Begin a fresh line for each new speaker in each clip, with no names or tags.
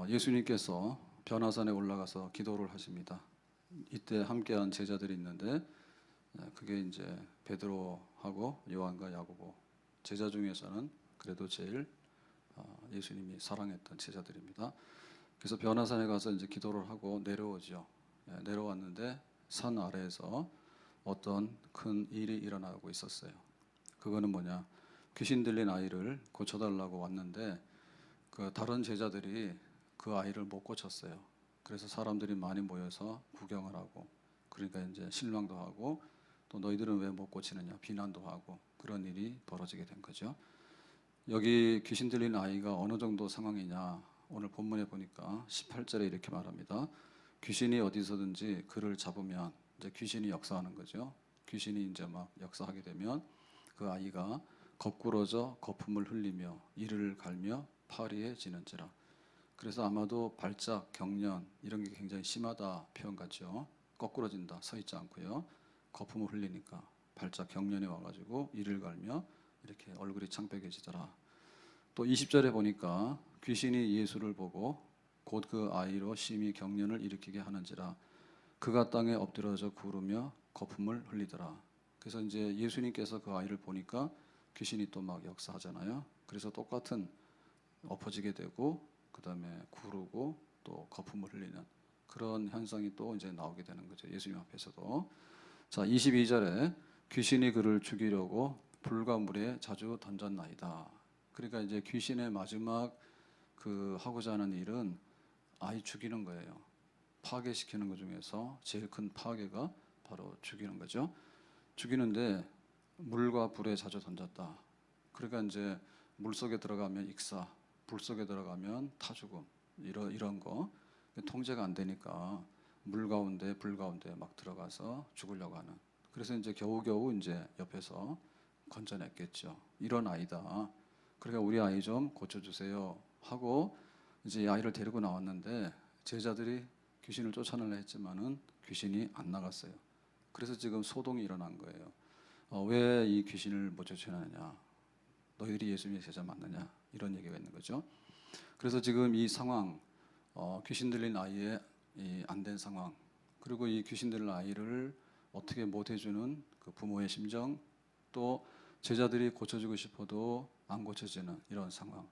예수님께서 변화산에 올라가서 기도를 하십니다. 이때 함께한 제자들이 있는데 그게 이제 베드로하고 요한과 야고보, 제자 중에서는 그래도 제일 예수님이 사랑했던 제자들입니다. 그래서 변화산에 가서 이제 기도를 하고 내려오죠. 내려왔는데 산 아래에서 어떤 큰 일이 일어나고 있었어요. 그거는 뭐냐? 귀신 들린 아이를 고쳐달라고 왔는데 그 다른 제자들이 그 아이를 못 고쳤어요. 그래서 사람들이 많이 모여서 구경을 하고, 그러니까 이제 실망도 하고, 또 너희들은 왜 못 고치느냐 비난도 하고, 그런 일이 벌어지게 된 거죠. 여기 귀신 들린 아이가 어느 정도 상황이냐, 오늘 본문에 보니까 18절에 이렇게 말합니다. 귀신이 어디서든지 그를 잡으면 이제 귀신이 역사하는 거죠. 귀신이 이제 막 역사하게 되면 그 아이가 거꾸러져 거품을 흘리며 이를 갈며 파리해지는지라. 그래서 아마도 발작, 경련 이런 게 굉장히 심하다 표현 같죠. 거꾸러진다, 서 있지 않고요. 거품을 흘리니까 발작, 경련이 와가지고 이를 갈며 이렇게 얼굴이 창백해지더라. 또 20절에 보니까 귀신이 예수를 보고 곧 그 아이로 심히 경련을 일으키게 하는지라. 그가 땅에 엎드려져 구르며 거품을 흘리더라. 그래서 이제 예수님께서 그 아이를 보니까 귀신이 또 막 역사하잖아요. 그래서 똑같은 엎어지게 되고 그 다음에 구르고 또 거품을 흘리는 그런 현상이 또 이제 나오게 되는 거죠. 예수님 앞에서도. 자, 22절에 귀신이 그를 죽이려고 불과 물에 자주 던졌나이다. 그러니까 이제 귀신의 마지막 그 하고자 하는 일은 아이 죽이는 거예요. 파괴시키는 것 중에서 제일 큰 파괴가 바로 죽이는 거죠. 죽이는데 물과 불에 자주 던졌다. 그러니까 이제 물 속에 들어가면 익사, 불 속에 들어가면 타죽음, 이런 거 통제가 안 되니까 물 가운데 불 가운데 막 들어가서 죽으려고 하는. 그래서 이제 겨우겨우 이제 옆에서 건져냈겠죠. 이런 아이다. 그러니까 우리 아이 좀 고쳐주세요 하고 이제 이 아이를 데리고 나왔는데 제자들이 귀신을 쫓아내려 했지만은 귀신이 안 나갔어요. 그래서 지금 소동이 일어난 거예요. 왜 이 귀신을 못 쫓아내느냐? 너희들이 예수님의 제자 맞느냐? 이런 얘기가 있는 거죠. 그래서 지금 이 상황, 귀신 들린 아이의 안 된 상황, 그리고 이 귀신 들린 아이를 어떻게 못 해주는 그 부모의 심정, 또 제자들이 고쳐주고 싶어도 안 고쳐지는 이런 상황.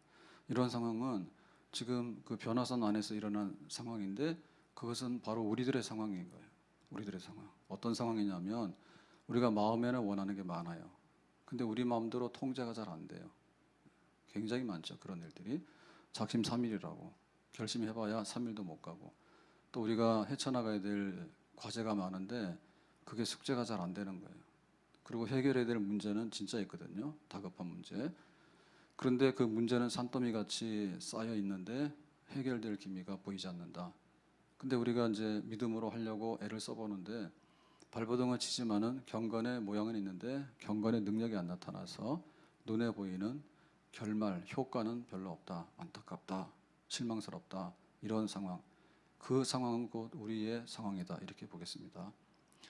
이런 상황은 지금 그 변화산 안에서 일어난 상황인데 그것은 바로 우리들의 상황인 거예요. 우리들의 상황. 어떤 상황이냐면 우리가 마음에는 원하는 게 많아요. 근데 우리 마음대로 통제가 잘 안 돼요. 굉장히 많죠. 그런 일들이. 작심삼일이라고 결심해봐야 3일도 못 가고, 또 우리가 헤쳐나가야 될 과제가 많은데 그게 숙제가 잘 안 되는 거예요. 그리고 해결해야 될 문제는 진짜 있거든요. 다급한 문제. 그런데 그 문제는 산더미 같이 쌓여 있는데 해결될 기미가 보이지 않는다. 근데 우리가 이제 믿음으로 하려고 애를 써보는데 발버둥을 치지만은 경건의 모양은 있는데 경건의 능력이 안 나타나서 눈에 보이는 결말, 효과는 별로 없다. 안타깝다. 실망스럽다. 이런 상황. 그 상황은 곧 우리의 상황이다. 이렇게 보겠습니다.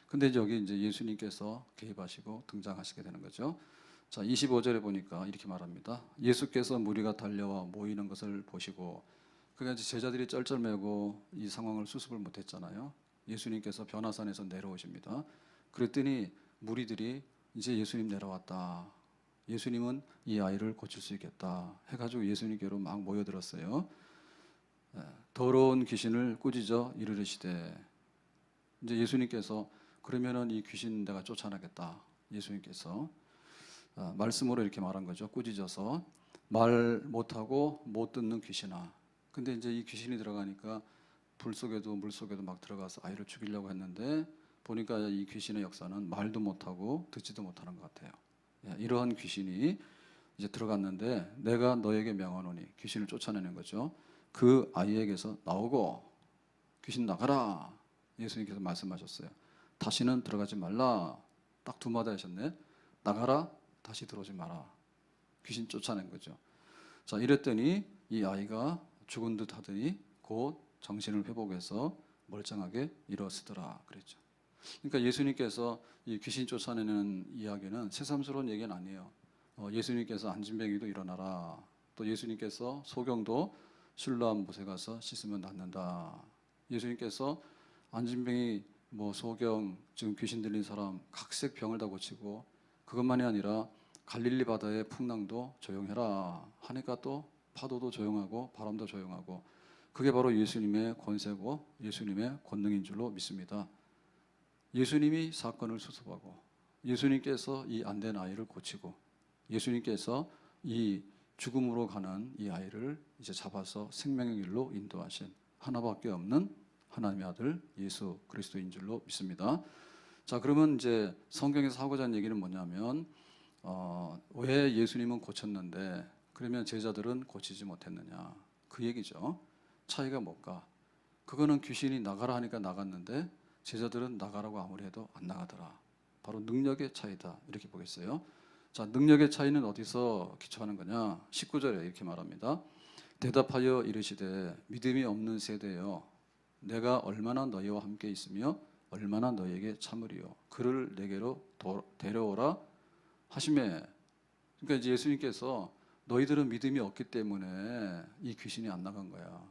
근데 여기 이제 예수님께서 개입하시고 등장하시게 되는 거죠. 자, 25절에 보니까 이렇게 말합니다. 예수께서 무리가 달려와 모이는 것을 보시고, 그러니까 이제 제자들이 쩔쩔매고 이 상황을 수습을 못했잖아요. 예수님께서 변화산에서 내려오십니다. 그랬더니 무리들이 이제 예수님 내려왔다. 예수님은 이 아이를 고칠 수 있겠다 해가지고 예수님께로 막 모여들었어요. 더러운 귀신을 꾸짖어 이르시되, 이제 예수님께서 그러면은 이 귀신 내가 쫓아내겠다. 예수님께서 말씀으로 이렇게 말한 거죠. 꾸짖어서 말 못하고 못 듣는 귀신아. 근데 이제 이 귀신이 들어가니까 불 속에도 물 속에도 막 들어가서 아이를 죽이려고 했는데 보니까 이 귀신의 역사는 말도 못하고 듣지도 못하는 것 같아요. 이러한 귀신이 이제 들어갔는데 내가 너에게 명하노니, 귀신을 쫓아내는 거죠. 그 아이에게서 나오고 귀신 나가라. 예수님께서 말씀하셨어요. 다시는 들어가지 말라. 딱 두 마디 하셨네. 나가라. 다시 들어오지 마라. 귀신 쫓아낸 거죠. 자, 이랬더니 이 아이가 죽은 듯 하더니 곧 정신을 회복해서 멀쩡하게 일어서더라 그랬죠. 그러니까 예수님께서 이 귀신 쫓아내는 이야기는 새삼스러운 얘기는 아니에요. 예수님께서 안진뱅이도 일어나라. 또 예수님께서 소경도 실로암 못에 가서 씻으면 낫는다. 예수님께서 안진병이 소경, 지금 귀신 들린 사람 각색 병을 다 고치고, 그것만이 아니라 갈릴리 바다의 풍랑도 조용해라 하니까 또 파도도 조용하고 바람도 조용하고, 그게 바로 예수님의 권세고 예수님의 권능인 줄로 믿습니다. 예수님이 사건을 수습하고, 예수님께서 이 안 된 아이를 고치고, 예수님께서 이 죽음으로 가는 이 아이를 이제 잡아서 생명의 길로 인도하신 하나밖에 없는 하나님의 아들 예수 그리스도인 줄로 믿습니다. 자, 그러면 이제 성경에서 하고자 하는 얘기는 뭐냐면, 왜 예수님은 고쳤는데 그러면 제자들은 고치지 못했느냐, 그 얘기죠. 차이가 뭘까? 그거는 귀신이 나가라 하니까 나갔는데 제자들은 나가라고 아무리 해도 안 나가더라. 바로 능력의 차이다, 이렇게 보겠어요. 자, 능력의 차이는 어디서 기초하는 거냐? 19절에 이렇게 말합니다. 대답하여 이르시되 믿음이 없는 세대여, 내가 얼마나 너희와 함께 있으며 얼마나 너희에게 참으리요, 그를 내게로 데려오라 하시매. 그러니까 이제 예수님께서 너희들은 믿음이 없기 때문에 이 귀신이 안 나간 거야.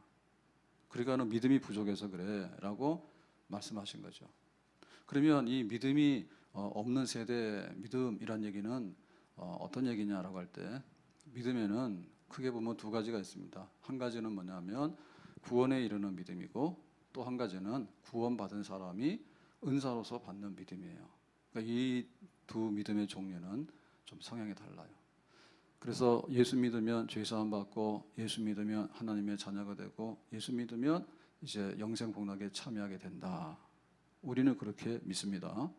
그러니까 너 믿음이 부족해서 그래 라고 말씀하신 거죠. 그러면 이 믿음이 없는 세대, 믿음이란 얘기는 어떤 얘기냐라고 할 때, 믿음에는 크게 보면 두 가지가 있습니다. 한 가지는 뭐냐면 구원에 이르는 믿음이고, 또 한 가지는 구원받은 사람이 은사로서 받는 믿음이에요. 그러니까 이 두 믿음의 종류는 좀 성향이 달라요. 그래서 예수 믿으면 죄 사함 받고, 예수 믿으면 하나님의 자녀가 되고, 예수 믿으면 이제 영생 복락에 참여하게 된다. 우리는 그렇게 믿습니다.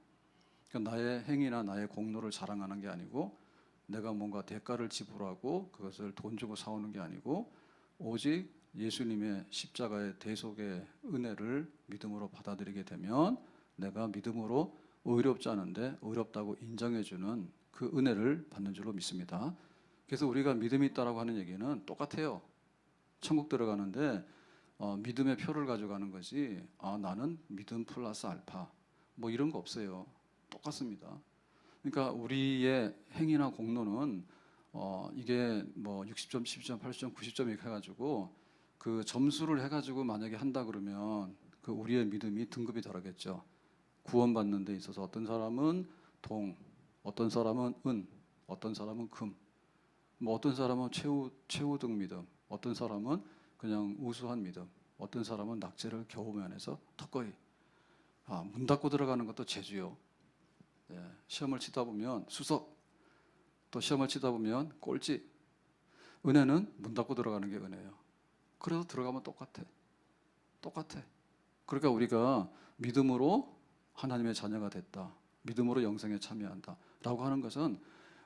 그러니까 나의 행위나 나의 공로를 자랑하는 게 아니고, 내가 뭔가 대가를 지불하고 그것을 돈 주고 사오는 게 아니고, 오직 예수님의 십자가의 대속의 은혜를 믿음으로 받아들이게 되면 내가 믿음으로 의롭지 않은데 의롭다고 인정해주는 그 은혜를 받는 줄로 믿습니다. 그래서 우리가 믿음이 있다라고 하는 얘기는 똑같아요. 천국 들어가는데 믿음의 표를 가져가는 거지, 나는 믿음 플러스 알파 이런 거 없어요. 똑같습니다. 그러니까 우리의 행위나 공로는 이게 60점, 70점, 80점, 90점 이렇게 해가지고 그 점수를 해가지고 만약에 한다 그러면 그 우리의 믿음이 등급이 다르겠죠. 구원받는 데 있어서 어떤 사람은 동, 어떤 사람은 은, 어떤 사람은 금, 어떤 사람은 최우등 믿음, 어떤 사람은 그냥 우수한 믿음, 어떤 사람은 낙제를 겨우 면해서 턱걸이. 문 닫고 들어가는 것도 재주요. 시험을 치다 보면 수석, 또 시험을 치다 보면 꼴찌. 은혜는 문 닫고 들어가는 게 은혜예요. 그래서 들어가면 똑같아. 그러니까 우리가 믿음으로 하나님의 자녀가 됐다, 믿음으로 영생에 참여한다 라고 하는 것은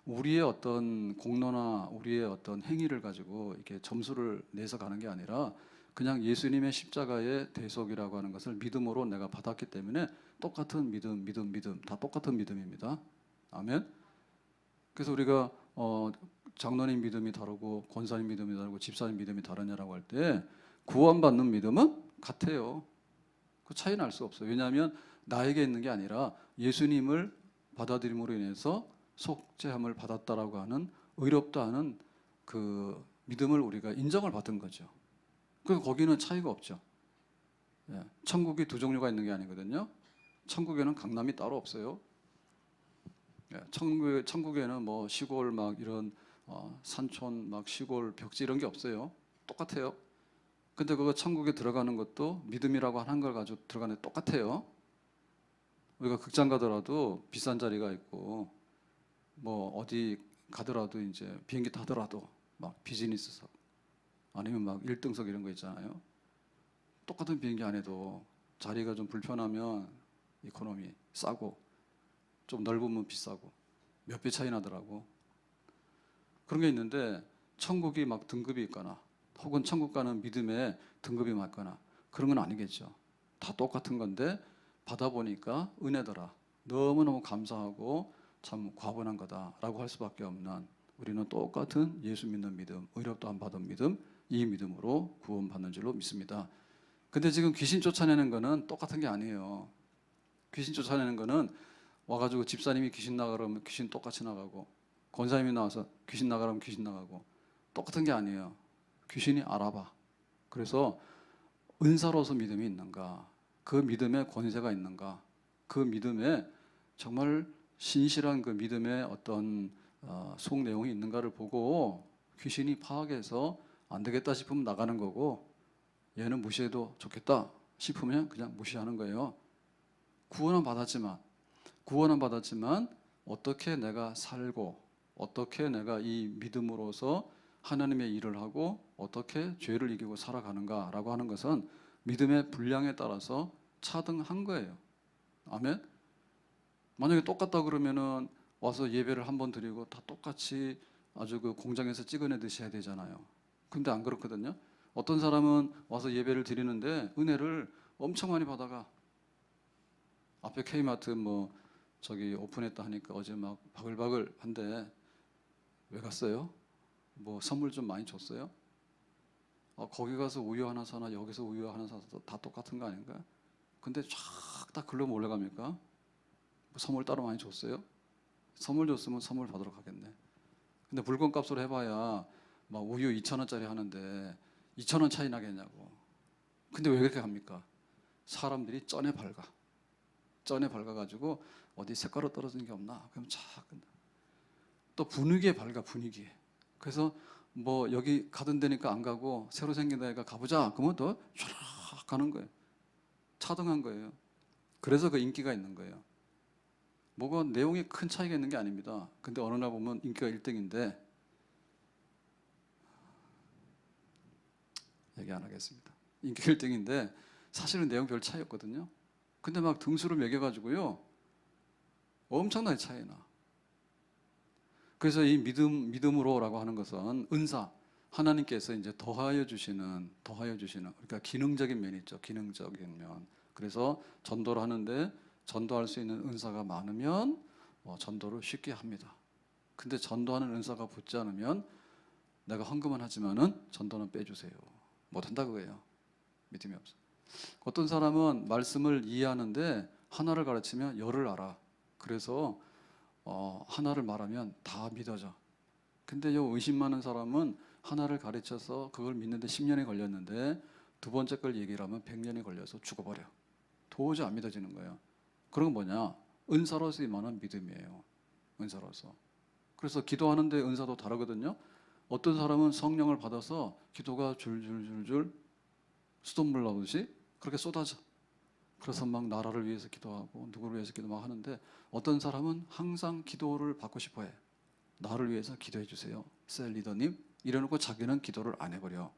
우리의 어떤 공로나 우리의 어떤 행위를 가지고 이렇게 점수를 내서 가는 게 아니라, 그냥 예수님의 십자가의 대속이라고 하는 것을 믿음으로 내가 받았기 때문에 똑같은 믿음 다 똑같은 믿음입니다. 아멘. 그래서 우리가 장로님 믿음이 다르고 권사님 믿음이 다르고 집사님 믿음이 다르냐라고 할 때, 구원받는 믿음은 같아요. 그 차이는 알 수 없어요. 왜냐하면 나에게 있는 게 아니라 예수님을 받아들임으로 인해서 속죄함을 받았다라고 하는, 의롭다 하는 그 믿음을 우리가 인정을 받은 거죠. 그래서 거기는 차이가 없죠. 천국이 두 종류가 있는 게 아니거든요. 천국에는 강남이 따로 없어요. 천국에는 시골 이런 산촌 시골 벽지 이런 게 없어요. 똑같아요. 근데 그거 천국에 들어가는 것도 믿음이라고 하는 걸 가지고 들어가는 게 똑같아요. 우리가 극장 가더라도 비싼 자리가 있고, 어디 가더라도 이제 비행기 타더라도 비즈니스석 아니면 1등석 이런 거 있잖아요. 똑같은 비행기 안에도 자리가 좀 불편하면 이코노미 싸고, 좀 넓으면 비싸고, 몇 배 차이 나더라고. 그런 게 있는데, 천국이 등급이 있거나 혹은 천국 가는 믿음의 등급이 맞거나 그런 건 아니겠죠. 다 똑같은 건데 받아보니까 은혜더라, 너무너무 감사하고 참 과분한 거다라고 할 수밖에 없는, 우리는 똑같은 예수 믿는 믿음, 의롭다함 받은 믿음, 이 믿음으로 구원받는 줄로 믿습니다. 근데 지금 귀신 쫓아내는 거는 똑같은 게 아니에요. 귀신 쫓아내는 거는 와가지고 집사님이 귀신 나가라면 귀신 똑같이 나가고, 권사님이 나와서 귀신 나가라면 귀신 나가고, 똑같은 게 아니에요. 귀신이 알아봐. 그래서 은사로서 믿음이 있는가? 그 믿음에 권세가 있는가? 그 믿음에 정말 신실한 그 믿음의 어떤 속 내용이 있는가를 보고 귀신이 파악해서 안 되겠다 싶으면 나가는 거고, 얘는 무시해도 좋겠다 싶으면 그냥 무시하는 거예요. 구원은 받았지만 어떻게 내가 살고, 어떻게 내가 이 믿음으로서 하나님의 일을 하고 어떻게 죄를 이기고 살아가는가라고 하는 것은 믿음의 분량에 따라서 차등한 거예요. 아멘. 만약에 똑같다 그러면은 와서 예배를 한 번 드리고 다 똑같이 아주 그 공장에서 찍어내듯이 해야 되잖아요. 근데 안 그렇거든요. 어떤 사람은 와서 예배를 드리는데 은혜를 엄청 많이 받아가. 앞에 K마트 뭐 저기 오픈했다 하니까 어제 막 바글바글 한데 왜 갔어요? 뭐 선물 좀 많이 줬어요? 거기 가서 우유 하나 사나 여기서 우유 하나 사서 다 똑같은 거 아닌가? 근데 쫙 다 글로 몰려갑니까? 뭐 선물 따로 많이 줬어요? 선물 줬으면 선물 받으러 가겠네. 근데 물건값으로 해봐야 막 우유 2,000원짜리 하는데 2,000원 차이 나겠냐고. 근데 왜 그렇게 합니까? 사람들이 쩐에 밝아가지고 어디 색깔로 떨어지는 게 없나? 그럼 또 분위기에 밝아, 분위기에. 그래서 뭐 여기 가던 데니까 안 가고 새로 생긴 데니까 가보자. 그러면 또 촤락 가는 거예요. 차등한 거예요. 그래서 그 인기가 있는 거예요. 뭐가 내용이 큰 차이가 있는 게 아닙니다. 근데 어느 날 보면 인기가 1등인데 얘기 안 하겠습니다. 인기가 1등인데 사실은 내용 별 차이 없거든요. 근데 막 등수를 매겨가지고요 엄청나게 차이 나. 그래서 이 믿음으로라고 하는 것은 은사, 하나님께서 이제 더하여 주시는 그러니까 기능적인 면이 있죠. 기능적인 면. 그래서 전도를 하는데 전도할 수 있는 은사가 많으면 전도를 쉽게 합니다. 근데 전도하는 은사가 붙지 않으면 내가 헌금은 하지만은 전도는 빼주세요. 못 한다 그거예요. 믿음이 없어. 어떤 사람은 말씀을 이해하는데 하나를 가르치면 열을 알아. 그래서 하나를 말하면 다 믿어져. 근데 요 의심 많은 사람은 하나를 가르쳐서 그걸 믿는데 10년이 걸렸는데 두 번째 걸 얘기를 하면 100년이 걸려서 죽어버려. 도저히 안 믿어지는 거예요. 그런 건 뭐냐? 은사로서 임하는 믿음이에요. 은사로서. 그래서 기도하는데 은사도 다르거든요. 어떤 사람은 성령을 받아서 기도가 줄줄줄줄 수돗물 나오듯이 그렇게 쏟아져. 그래서 막 나라를 위해서 기도하고 누구를 위해서 기도 막 하는데 어떤 사람은 항상 기도를 받고 싶어해. 나를 위해서 기도해 주세요. 셀 리더님. 이래놓고 자기는 기도를 안 해버려.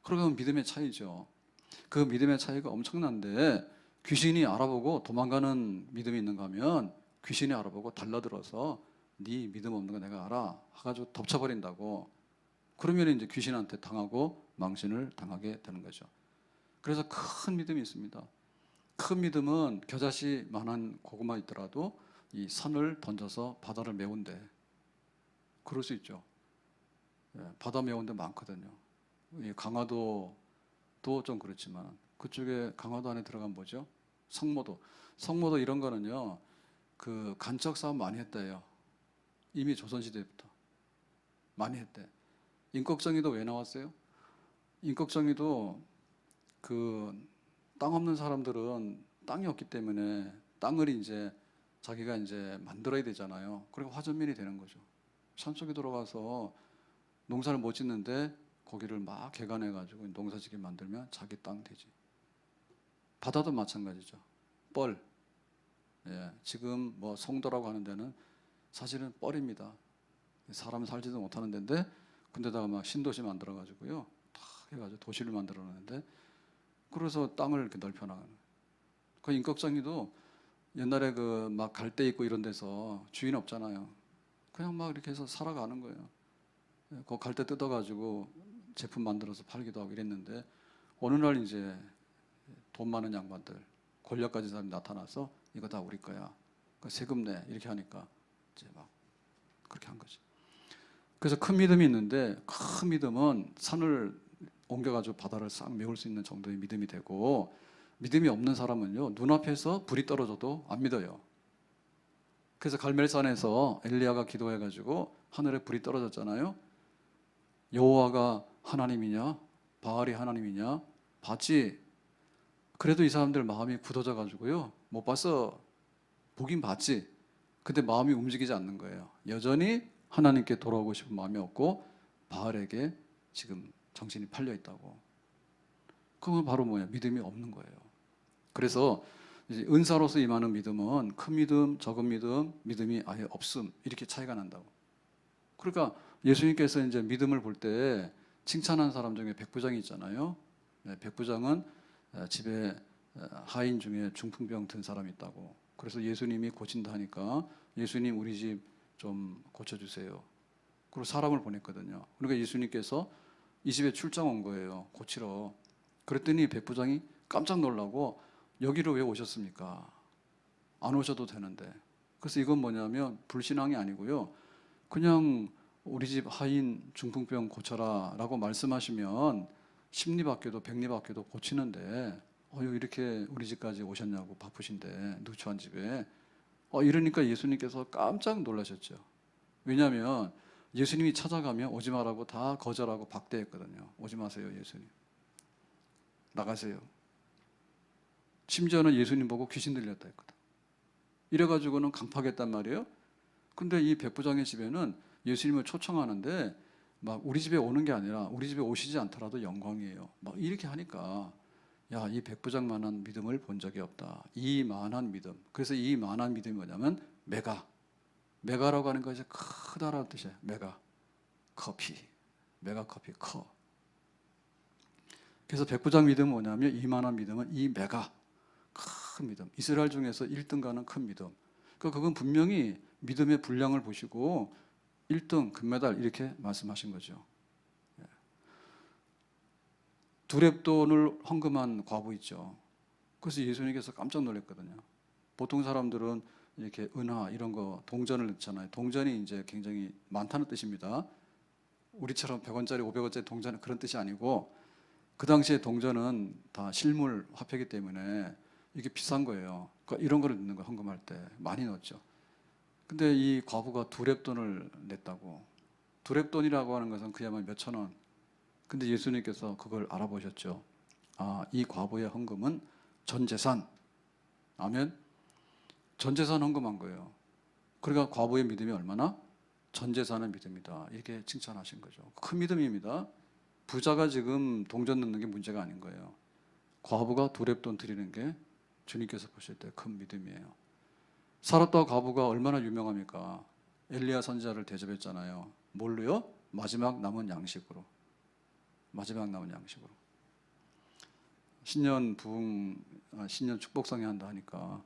그러면 믿음의 차이죠. 그 믿음의 차이가 엄청난데 귀신이 알아보고 도망가는 믿음이 있는가 하면 귀신이 알아보고 달라들어서 네 믿음 없는 거 내가 알아 해가지고 덮쳐버린다고. 그러면 이제 귀신한테 당하고 망신을 당하게 되는 거죠. 그래서 큰 믿음이 있습니다. 큰 믿음은 겨자씨 만한 고구마 있더라도 이 산을 던져서 바다를 메운대. 그럴 수 있죠. 바다 메운 데 많거든요. 이 강화도도 좀 그렇지만 그쪽에 강화도 안에 들어가면 뭐죠? 성모도 이런 거는요. 그 간척 사업 많이 했대요. 이미 조선시대부터 많이 했대. 인걱정이도 왜 나왔어요? 인걱정이도 그 땅 없는 사람들은 땅이 없기 때문에 땅을 이제 자기가 이제 만들어야 되잖아요. 그러니까 화전민이 되는 거죠. 산속에 들어가서 농사를 못 짓는데 거기를 막 개간해가지고 농사짓게 만들면 자기 땅 되지. 바다도 마찬가지죠. 뻘. 지금 뭐 송도라고 하는 데는 사실은 뻘입니다. 사람 살지도 못하는 데인데 근데다가 막 신도시 만들어가지고요. 다 해가지고 도시를 만들어놨는데 그래서 땅을 이렇게 넓혀나가는. 그 인걱정이도 옛날에 그 막 갈대 있고 이런 데서 주인 없잖아요. 그냥 막 이렇게 해서 살아가는 거예요. 그 갈대 뜯어가지고 제품 만들어서 팔기도 하고 이랬는데 어느 날 이제 돈 많은 양반들, 권력 가진 사람이 나타나서 이거 다 우리 거야. 세금 내 이렇게 하니까 이제 막 그렇게 한 거지. 그래서 큰 믿음이 있는데 큰 믿음은 산을 옮겨가지고 바다를 싹 메울 수 있는 정도의 믿음이 되고 믿음이 없는 사람은요 눈앞에서 불이 떨어져도 안 믿어요. 그래서 갈멜산에서 엘리야가 기도해가지고 하늘에 불이 떨어졌잖아요. 여호와가 하나님이냐? 바알이 하나님이냐? 봤지. 그래도 이 사람들 마음이 굳어져 가지고요. 못 봤어. 보긴 봤지. 근데 마음이 움직이지 않는 거예요. 여전히 하나님께 돌아오고 싶은 마음이 없고 바알에게 지금 정신이 팔려 있다고. 그건 바로 뭐냐? 믿음이 없는 거예요. 그래서 이제 은사로서 임하는 믿음은 큰 믿음, 적은 믿음, 믿음이 아예 없음 이렇게 차이가 난다고. 그러니까 예수님께서 이제 믿음을 볼 때 칭찬한 사람 중에 백부장이 있잖아요. 네, 백부장은 집에 하인 중에 중풍병 든 사람이 있다고. 그래서 예수님이 고친다 하니까 예수님 우리 집 좀 고쳐주세요. 그리고 사람을 보냈거든요. 그러니까 예수님께서 이 집에 출장 온 거예요. 고치러. 그랬더니 백부장이 깜짝 놀라고 여기로 왜 오셨습니까? 안 오셔도 되는데. 그래서 이건 뭐냐면 불신앙이 아니고요. 그냥 우리 집 하인 중풍병 고쳐라 라고 말씀하시면 십리밖에도 백리밖에도 고치는데 이렇게 우리 집까지 오셨냐고 바쁘신데 누추한 집에 이러니까 예수님께서 깜짝 놀라셨죠. 왜냐하면 예수님이 찾아가면 오지 마라고 다 거절하고 박대했거든요. 오지 마세요 예수님. 나가세요. 심지어는 예수님 보고 귀신 들렸다 했거든. 이래가지고는 강파하겠단 말이에요. 근데 이 백부장의 집에는 예수님을 초청하는데 막 우리 집에 오는 게 아니라 우리 집에 오시지 않더라도 영광이에요. 막 이렇게 하니까 야, 이 백부장만한 믿음을 본 적이 없다. 이만한 믿음. 그래서 이만한 믿음이 뭐냐면 메가라고 하는 것이 크다라는 뜻이에요. 메가 커피, 메가 커피 커. 그래서 백부장 믿음은 뭐냐면 이만한 믿음은 이 메가 큰 믿음. 이스라엘 중에서 1등 가는 큰 믿음. 그러니까 그건 분명히 믿음의 분량을 보시고 1등 금메달 이렇게 말씀하신 거죠. 두렙돈을 헌금한 과부 있죠. 그래서 예수님께서 깜짝 놀랐거든요. 보통 사람들은 이렇게 은화 이런 거 동전을 넣잖아요. 동전이 이제 굉장히 많다는 뜻입니다. 우리처럼 100원짜리 500원짜리 동전은 그런 뜻이 아니고 그 당시에 동전은 다 실물 화폐이기 때문에 이게 비싼 거예요. 그러니까 이런 거를 넣는 거 헌금할 때 많이 넣었죠. 근데 이 과부가 두렙돈을 냈다고. 두렙돈이라고 하는 것은 그야말로 몇천 원. 근데 예수님께서 그걸 알아보셨죠. 이 과부의 헌금은 전 재산. 아멘. 전 재산 헌금한 거예요. 그러니까 과부의 믿음이 얼마나? 전 재산의 믿음이다. 이렇게 칭찬하신 거죠. 큰 믿음입니다. 부자가 지금 동전 넣는 게 문제가 아닌 거예요. 과부가 두렙돈 드리는 게 주님께서 보실 때 큰 믿음이에요. 사렙과 과부가 얼마나 유명합니까? 엘리야 선지자를 대접했잖아요. 뭘로요? 마지막 남은 양식으로. 마지막 남은 양식으로. 신년 부흥, 신년 축복성회 한다 하니까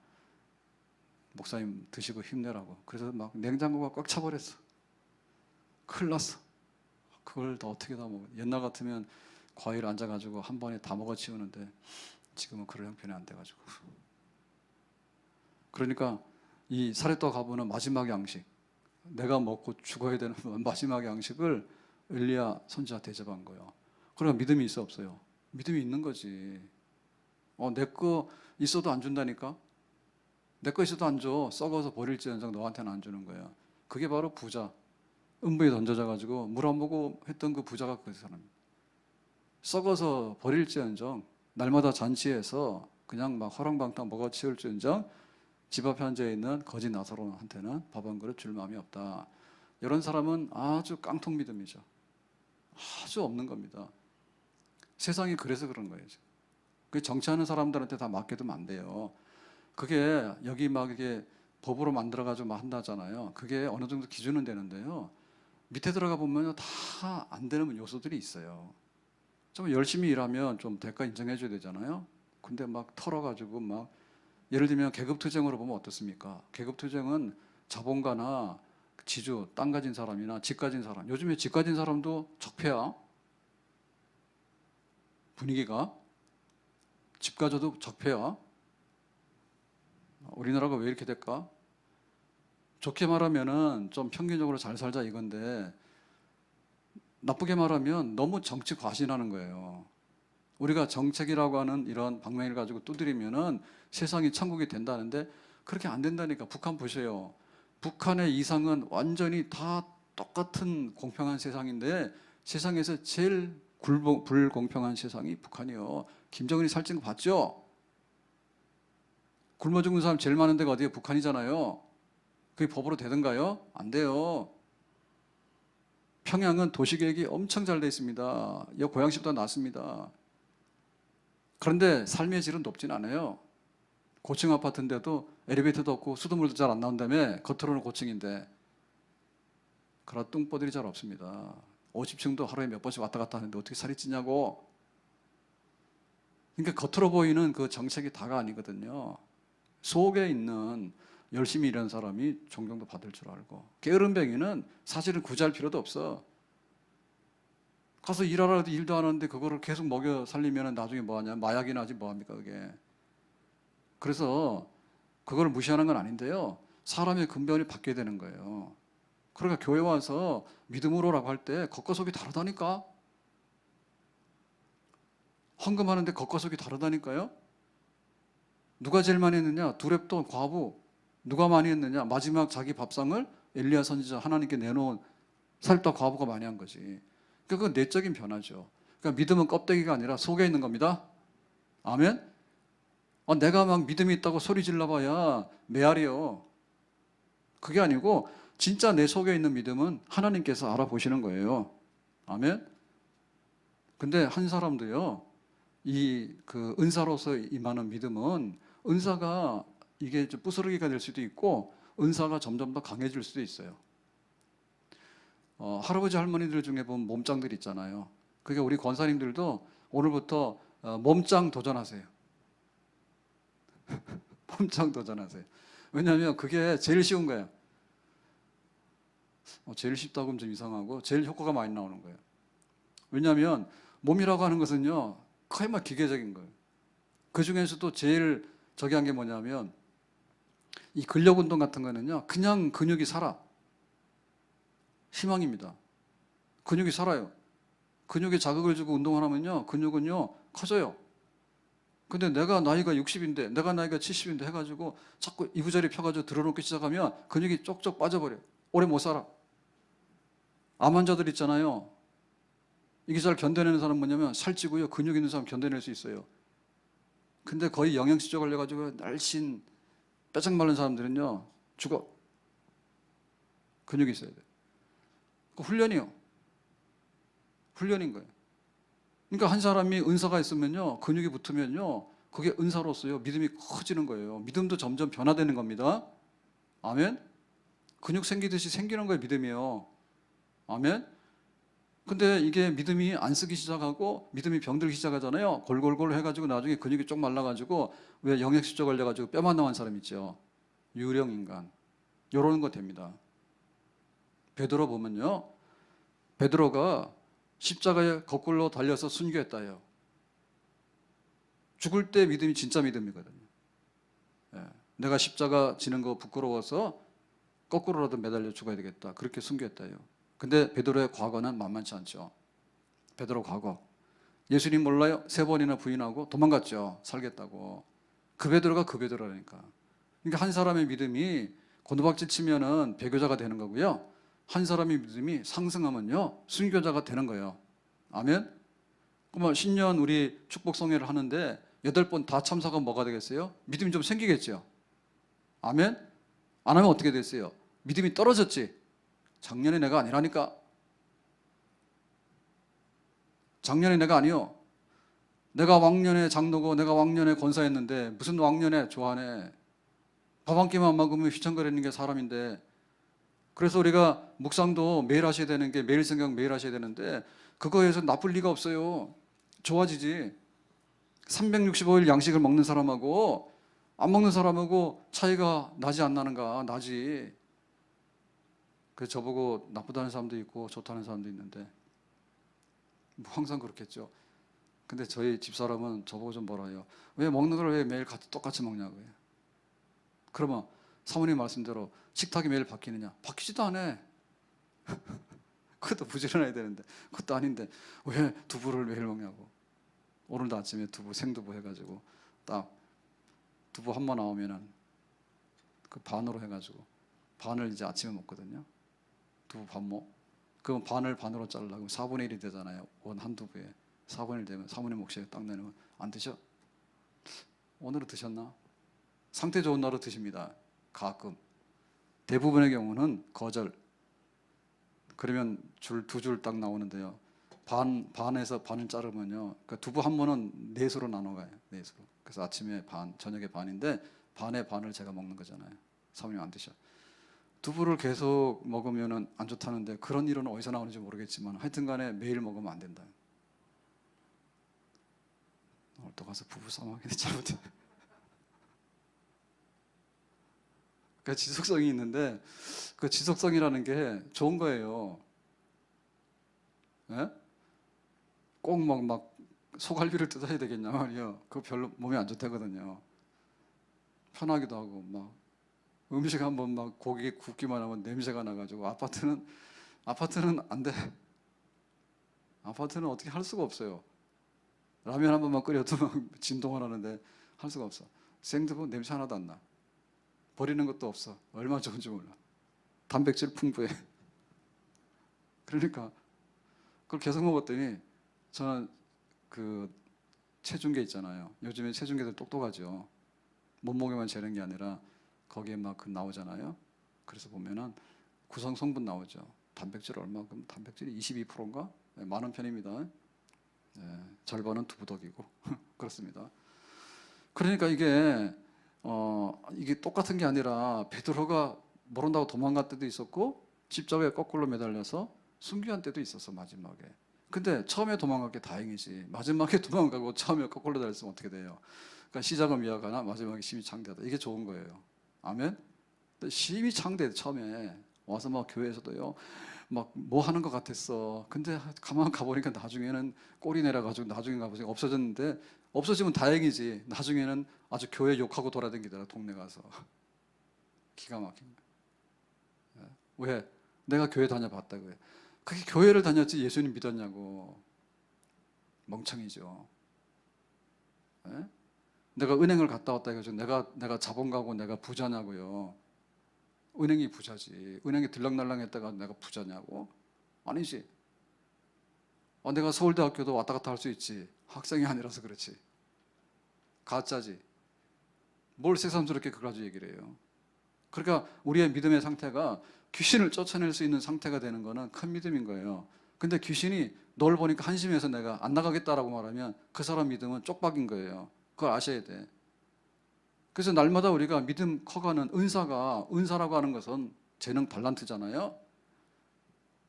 목사님 드시고 힘내라고. 그래서 막 냉장고가 꽉 차버렸어. 큰일 났어. 그걸 다 어떻게 다 먹어. 옛날 같으면 과일 앉아가지고 한 번에 다 먹어 치우는데 지금은 그럴 형편이 안 돼가지고. 그러니까 이 사렙과 과부는 마지막 양식, 내가 먹고 죽어야 되는 마지막 양식을 엘리야 선지자 대접한 거예요. 그러니까 믿음이 있어 없어요? 믿음이 있는 거지. 내 거 있어도 안 준다니까? 내 거 있어도 안 줘. 썩어서 버릴지언정 너한테는 안 주는 거야. 그게 바로 부자. 음부에 던져져가지고 물 안 보고 했던 그 부자가 그 사람이에요. 썩어서 버릴지언정 날마다 잔치해서 그냥 막 허랑방탕 먹어치울지언정 집 앞에 앉아있는 거지 나사로한테는 밥 한 그릇 줄 마음이 없다. 이런 사람은 아주 깡통 믿음이죠. 아주 없는 겁니다. 세상이 그래서 그런 거예요. 그 정치하는 사람들한테 다 맡겨두면 안 돼요. 그게 여기 막 이게 법으로 만들어가지고 막 한다잖아요. 그게 어느 정도 기준은 되는데요. 밑에 들어가 보면 다 안 되는 요소들이 있어요. 좀 열심히 일하면 좀 대가 인정해줘야 되잖아요. 근데 막 털어가지고 막 예를 들면 계급투쟁으로 보면 어떻습니까? 계급투쟁은 자본가나 지주, 땅 가진 사람이나 집 가진 사람. 요즘에 집 가진 사람도 적폐야. 분위기가. 집 가져도 적폐야. 우리나라가 왜 이렇게 될까? 좋게 말하면은 좀 평균적으로 잘 살자 이건데 나쁘게 말하면 너무 정치 과신하는 거예요. 우리가 정책이라고 하는 이런 방면을 가지고 두드리면은 세상이 천국이 된다는데 그렇게 안 된다니까. 북한 보세요. 북한의 이상은 완전히 다 똑같은 공평한 세상인데 세상에서 제일 불공평한 세상이 북한이요. 김정은이 살찐 거 봤죠? 굶어 죽는 사람 제일 많은 데가 어디예요? 북한이잖아요. 그게 법으로 되던가요? 안 돼요. 평양은 도시계획이 엄청 잘 돼 있습니다. 여 고양시보다 낫습니다. 그런데 삶의 질은 높진 않아요. 고층 아파트인데도 엘리베이터도 없고 수돗물도 잘 안 나온다며. 겉으로는 고층인데 그런 뚱보들이 잘 없습니다. 50층도 하루에 몇 번씩 왔다 갔다 하는데 어떻게 살이 찌냐고. 그러니까 겉으로 보이는 그 정책이 다가 아니거든요. 속에 있는 열심히 일하는 사람이 존경도 받을 줄 알고, 게으름뱅이는 사실은 구제할 필요도 없어. 가서 일하라 해도 일도 안 하는데 그거를 계속 먹여 살리면 나중에 뭐하냐, 마약이나 하지 뭐합니까 그게. 그래서 그걸 무시하는 건 아닌데요, 사람의 근본이 바뀌어야 되는 거예요. 그러니까 교회 와서 믿음으로라고 할 때 겉과 속이 다르다니까. 헌금하는데 겉과 속이 다르다니까요. 누가 제일 많이 했느냐? 두렙돈 과부. 누가 많이 했느냐? 마지막 자기 밥상을 엘리야 선지자 하나님께 내놓은 살다 과부가 많이 한 거지. 그러니까 그건 내적인 변화죠. 그러니까 믿음은 껍데기가 아니라 속에 있는 겁니다. 아멘? 내가 막 믿음이 있다고 소리 질러봐야 메아리요. 그게 아니고 진짜 내 속에 있는 믿음은 하나님께서 알아보시는 거예요. 아멘? 근데 한 사람도요, 그 은사로서 임하는 믿음은 은사가 이게 좀 부스러기가 될 수도 있고 은사가 점점 더 강해질 수도 있어요. 할아버지 할머니들 중에 보면 몸짱들 있잖아요. 그게 우리 권사님들도 오늘부터 몸짱 도전하세요. 몸짱 도전하세요. 왜냐하면 그게 제일 쉬운 거예요. 제일 쉽다고 하면 좀 이상하고 제일 효과가 많이 나오는 거예요. 왜냐하면 몸이라고 하는 것은요, 거의 막 기계적인 거예요. 그 중에서도 제일 저기 한 게 뭐냐면 이 근력 운동 같은 거는요, 그냥 근육이 살아. 희망입니다. 근육이 살아요. 근육에 자극을 주고 운동을 하면요, 근육은요 커져요. 근데 내가 나이가 60인데 내가 나이가 70인데 해가지고 자꾸 이부자리 펴가지고 들어놓기 시작하면 근육이 쪽쪽 빠져버려요. 오래 못 살아. 암 환자들 있잖아요. 이게 잘 견뎌내는 사람 뭐냐면 살찌고요, 근육 있는 사람 견뎌낼 수 있어요. 근데 거의 영양실조 걸려가지고 날씬 빼짝 마른 사람들은요 죽어. 근육이 있어야 돼. 그 훈련이요. 훈련인 거예요. 그러니까 한 사람이 은사가 있으면요, 근육이 붙으면요, 그게 은사로서요 믿음이 커지는 거예요. 믿음도 점점 변화되는 겁니다. 아멘. 근육 생기듯이 생기는 거예요, 믿음이요. 아멘. 근데 이게 믿음이 안 쓰기 시작하고 믿음이 병들기 시작하잖아요. 골골골 해가지고 나중에 근육이 쪽 말라가지고 왜 영양실조 걸려가지고 뼈만 나온 사람 있죠. 유령 인간. 요런 거 됩니다. 베드로 보면요, 베드로가 십자가에 거꾸로 달려서 순교했다요. 죽을 때 믿음이 진짜 믿음이거든요. 내가 십자가 지는 거 부끄러워서 거꾸로라도 매달려 죽어야 되겠다, 그렇게 순교했다요. 근데 베드로의 과거는 만만치 않죠. 베드로 과거, 예수님 몰라요? 3번이나 부인하고 도망갔죠. 살겠다고. 그 베드로가 그 베드로라니까. 그러니까 한 사람의 믿음이 곤두박질 치면은 배교자가 되는 거고요, 한 사람의 믿음이 상승하면요 순교자가 되는 거예요. 아멘. 그러면 신년 우리 축복성회를 하는데 8번 다 참석하면 뭐가 되겠어요? 믿음이 좀 생기겠죠. 아멘. 안 하면 어떻게 됐어요? 믿음이 떨어졌지. 작년에 내가 아니라니까. 작년에 내가 아니요. 내가 왕년에 장로고 내가 왕년에 권사했는데 무슨 왕년에 좋아하네. 밥 한 끼만 먹으면 휘청거리는 게 사람인데. 그래서 우리가 묵상도 매일 하셔야 되는 게, 매일 생각 매일 하셔야 되는데 그거에서 나쁠 리가 없어요. 좋아지지. 365일 양식을 먹는 사람하고 안 먹는 사람하고 차이가 나지 안 나는가? 나지. 그래서 저보고 나쁘다는 사람도 있고 좋다는 사람도 있는데 뭐 항상 그렇겠죠. 근데 저희 집사람은 저보고 좀 뭐라 해요. 왜 먹는 걸 왜 매일 똑같이 먹냐고요. 그러면 사모님 말씀대로 식탁이 매일 바뀌느냐? 바뀌지도 않아. 그것도 부지런해야 되는데 그것도 아닌데 왜 두부를 매일 먹냐고. 오늘도 아침에 두부, 생두부 해가지고 딱 두부 한 번 나오면은 그 반으로 해가지고 반을 이제 아침에 먹거든요. 두부 밥 먹. 그럼 반을 반으로 잘라고 4분의 1이 되잖아요. 원 한두 부에 4분의 1 되면 사모님 몫에 딱 내놓으면 안 드셔? 오늘은 드셨나? 상태 좋은 날은 드십니다. 가끔. 대부분의 경우는 거절. 그러면 두 줄 딱 나오는데요. 반에서 반을 자르면요. 그러니까 두부 한 번은 네 수로 나눠가요. 네 수로. 그래서 아침에 반, 저녁에 반인데 반의 반을 제가 먹는 거잖아요. 사모님 안 드셔. 두부를 계속 먹으면 안 좋다는데 그런 이론은 어디서 나오는지 모르겠지만 하여튼간에 매일 먹으면 안 된다. 오늘 또 가서 부부 싸움하게 잘못해. 그러니까 지속성이 있는데 그 지속성이라는 게 좋은 거예요. 예? 꼭 막 소갈비를 뜯어야 되겠냐 말이요. 그거 별로 몸에 안 좋다거든요. 편하기도 하고 막 음식 한번 막 고기 굽기만 하면 냄새가 나가지고 아파트는 안 돼. 아파트는 어떻게 할 수가 없어요. 라면 한 번만 끓여도 막 진동을 하는데 할 수가 없어. 생두부 냄새 하나도 안 나. 버리는 것도 없어. 얼마나 좋은지 몰라. 단백질 풍부해. 그러니까 그걸 계속 먹었더니 저는 그 체중계 있잖아요. 요즘에 체중계들 똑똑하죠. 몸무게만 재는 게 아니라 거기에 막 그 나오잖아요. 그래서 보면은 구성 성분 나오죠. 단백질 얼마큼? 단백질이 22%인가? 네, 많은 편입니다. 네, 절반은 두부덕이고 그렇습니다. 그러니까 이게 똑같은 게 아니라 베드로가 모른다고 도망갈 때도 있었고 십자가에 거꾸로 매달려서 순교한 때도 있었어 마지막에. 근데 처음에 도망간 게 다행이지. 마지막에 도망가고 처음에 거꾸로 달렸으면 어떻게 돼요? 그러니까 시작은 미약하나 마지막에 심히 창대하다. 이게 좋은 거예요. 아멘. 심히 창대해. 처음에 와서 막 교회에서도요. 막 뭐 하는 것 같았어. 근데 가만 가보니까 나중에는 꼬리 내려가지고 나중에 가보니까 없어졌는데 없어지면 다행이지. 나중에는 아주 교회 욕하고 돌아다니더라 동네 가서. 기가 막힌 거야. 왜? 내가 교회 다녀봤다고요. 그게 교회를 다녔지 예수님 믿었냐고. 멍청이죠. 예? 내가 은행을 갔다 왔다 해가지고 내가 자본가고 내가 부자냐고요. 은행이 부자지. 은행에 들락날락했다가 내가 부자냐고? 아니지. 내가 서울대학교도 왔다 갔다 할 수 있지. 학생이 아니라서 그렇지. 가짜지. 뭘 새삼스럽게 그걸 가지고 얘기를 해요. 그러니까 우리의 믿음의 상태가 귀신을 쫓아낼 수 있는 상태가 되는 거는 큰 믿음인 거예요. 근데 귀신이 널 보니까 한심해서 내가 안 나가겠다라고 말하면 그 사람 믿음은 쪽박인 거예요. 그걸 아셔야 돼. 그래서 날마다 우리가 믿음 커가는 은사라고 하는 것은 재능 달란트잖아요.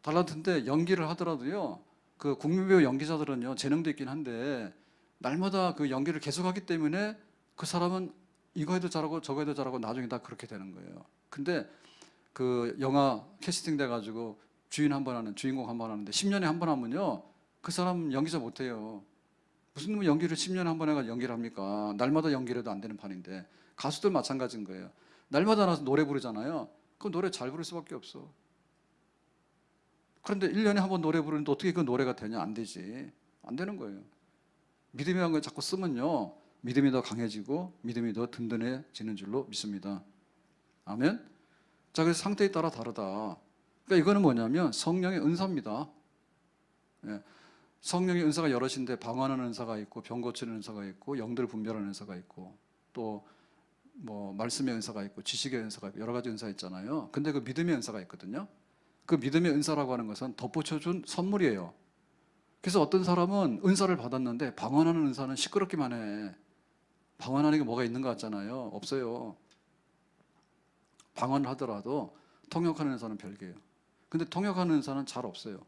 달란트인데 연기를 하더라도요. 그 국민배우 연기자들은요. 재능도 있긴 한데 날마다 그 연기를 계속하기 때문에 그 사람은 이거 해도 잘하고 저거 해도 잘하고 나중에 다 그렇게 되는 거예요. 근데 그 영화 캐스팅 돼가지고 주인공 한 번 하는데 10년에 한 번 하면요. 그 사람 연기자 못해요. 무슨 놈의 연기를 10년에 한 번 해가 연기를 합니까? 날마다 연기를 해도 안 되는 판인데 가수들 마찬가지인 거예요. 날마다 나와서 노래 부르잖아요. 그 노래 잘 부를 수밖에 없어. 그런데 1년에 한 번 노래 부르는데 어떻게 그 노래가 되냐? 안 되지. 안 되는 거예요. 믿음이라는 걸 자꾸 쓰면요. 믿음이 더 강해지고 믿음이 더 든든해지는 줄로 믿습니다. 아멘? 자, 그래서 상태에 따라 다르다. 그러니까 이거는 뭐냐면 성령의 은사입니다. 예. 성령의 은사가 여럿인데 방언하는 은사가 있고 병 고치는 은사가 있고 영들 분별하는 은사가 있고 또 뭐 말씀의 은사가 있고 지식의 은사가 있고 여러 가지 은사 있잖아요. 근데 그 믿음의 은사가 있거든요. 그 믿음의 은사라고 하는 것은 덧붙여준 선물이에요. 그래서 어떤 사람은 은사를 받았는데 방언하는 은사는 시끄럽기만 해. 방언하는 게 뭐가 있는 것 같잖아요. 없어요. 방언을 하더라도 통역하는 은사는 별개예요. 근데 통역하는 은사는 잘 없어요.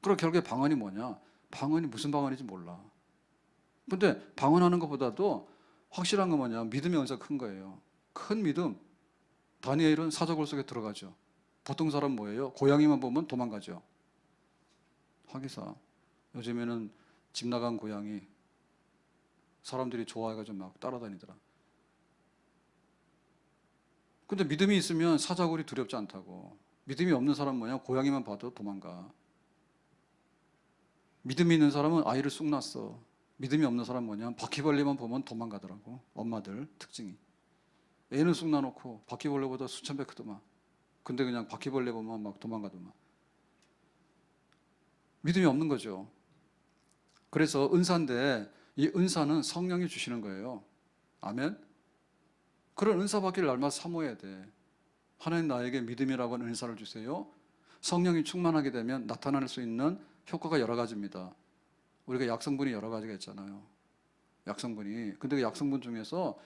그리고 결국에 방언이 뭐냐? 방언이 무슨 방언인지 몰라. 근데 방언하는 것보다도 확실한 건 뭐냐? 믿음의 은사가 큰 거예요. 큰 믿음. 다니엘은 사자굴 속에 들어가죠. 보통 사람 뭐예요? 고양이만 보면 도망가죠. 화기사. 요즘에는 집 나간 고양이 사람들이 좋아해가지고 막 따라다니더라. 근데 믿음이 있으면 사자굴이 두렵지 않다고. 믿음이 없는 사람은 뭐냐? 고양이만 봐도 도망가. 믿음이 있는 사람은 아이를 쑥 낳았어. 믿음이 없는 사람은 뭐냐? 바퀴벌레만 보면 도망가더라고. 엄마들 특징이. 애는 쑥 낳아놓고 바퀴벌레보다 수천 배 크더만. 근데 그냥 바퀴벌레 보면 막 도망가더만. 믿음이 없는 거죠. 그래서 은사인데 이 은사는 성령이 주시는 거예요. 아멘. 그런 은사 받기를 날마다 사모해야 돼. 하나님 나에게 믿음이라고 하는 은사를 주세요. 성령이 충만하게 되면 나타날 수 있는 효과가 여러 가지입니다. 우리가 약성분이 여러 가지가 있잖아요. 약성분이. 근데 그 약성분 중에서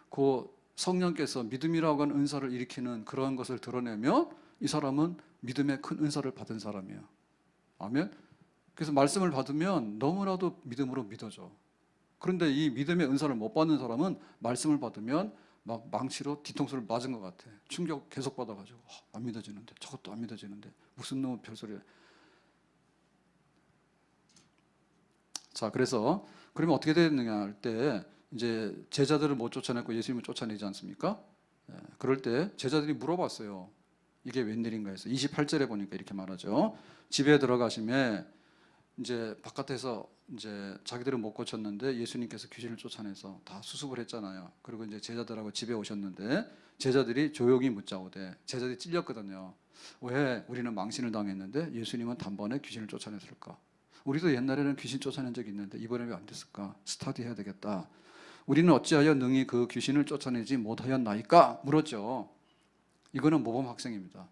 그 성령께서 믿음이라고 하는 은사를 일으키는 그러한 것을 드러내면 이 사람은 믿음의 큰 은사를 받은 사람이에요. 아멘. 그래서 말씀을 받으면 너무나도 믿음으로 믿어져. 그런데 이 믿음의 은사를 못 받는 사람은 말씀을 받으면 막 망치로 뒤통수를 맞은 것 같아. 충격 계속 받아가지고 안 믿어지는데, 저것도 안 믿어지는데, 무슨 놈의 별소리야. 자, 그래서 그러면 어떻게 되느냐 할 때 이제 제자들을 못 쫓아냈고 예수님을 쫓아내지 않습니까? 그럴 때 제자들이 물어봤어요. 이게 웬일인가 해서 28절에 보니까 이렇게 말하죠. 집에 들어가심에 이제 바깥에서 이제 자기들은 못 고쳤는데 예수님께서 귀신을 쫓아내서 다 수습을 했잖아요. 그리고 이제 제자들하고 집에 오셨는데 제자들이 조용히 묻자오되, 제자들이 찔렸거든요. 왜 우리는 망신을 당했는데 예수님은 단번에 귀신을 쫓아냈을까? 우리도 옛날에는 귀신 쫓아낸 적이 있는데 이번에 왜 안 됐을까? 스터디해야 되겠다. 우리는 어찌하여 능히 그 귀신을 쫓아내지 못하였나이까? 물었죠. 이거는 모범 학생입니다.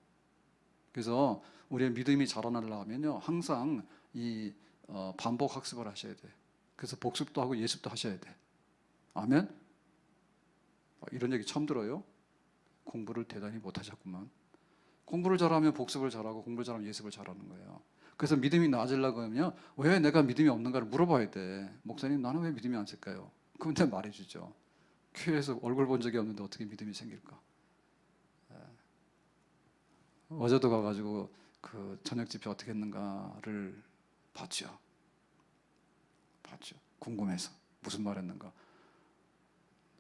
그래서 우리의 믿음이 자라나려면요, 항상 이 반복 학습을 하셔야 돼. 그래서 복습도 하고 예습도 하셔야 돼. 아멘. 이런 얘기 처음 들어요. 공부를 대단히 못하셨구만. 공부를 잘하면 복습을 잘하고 공부를 잘하면 예습을 잘하는 거예요. 그래서 믿음이 나아지려고 하면 왜 내가 믿음이 없는가를 물어봐야 돼. 목사님, 나는 왜 믿음이 안 생길까요? 그럼 내가 말해주죠. 교회에서 얼굴 본 적이 없는데 어떻게 믿음이 생길까? 어제도 가가지고 그 저녁 집회 어떻게 했는가를 봤죠. 궁금해서 무슨 말 했는가.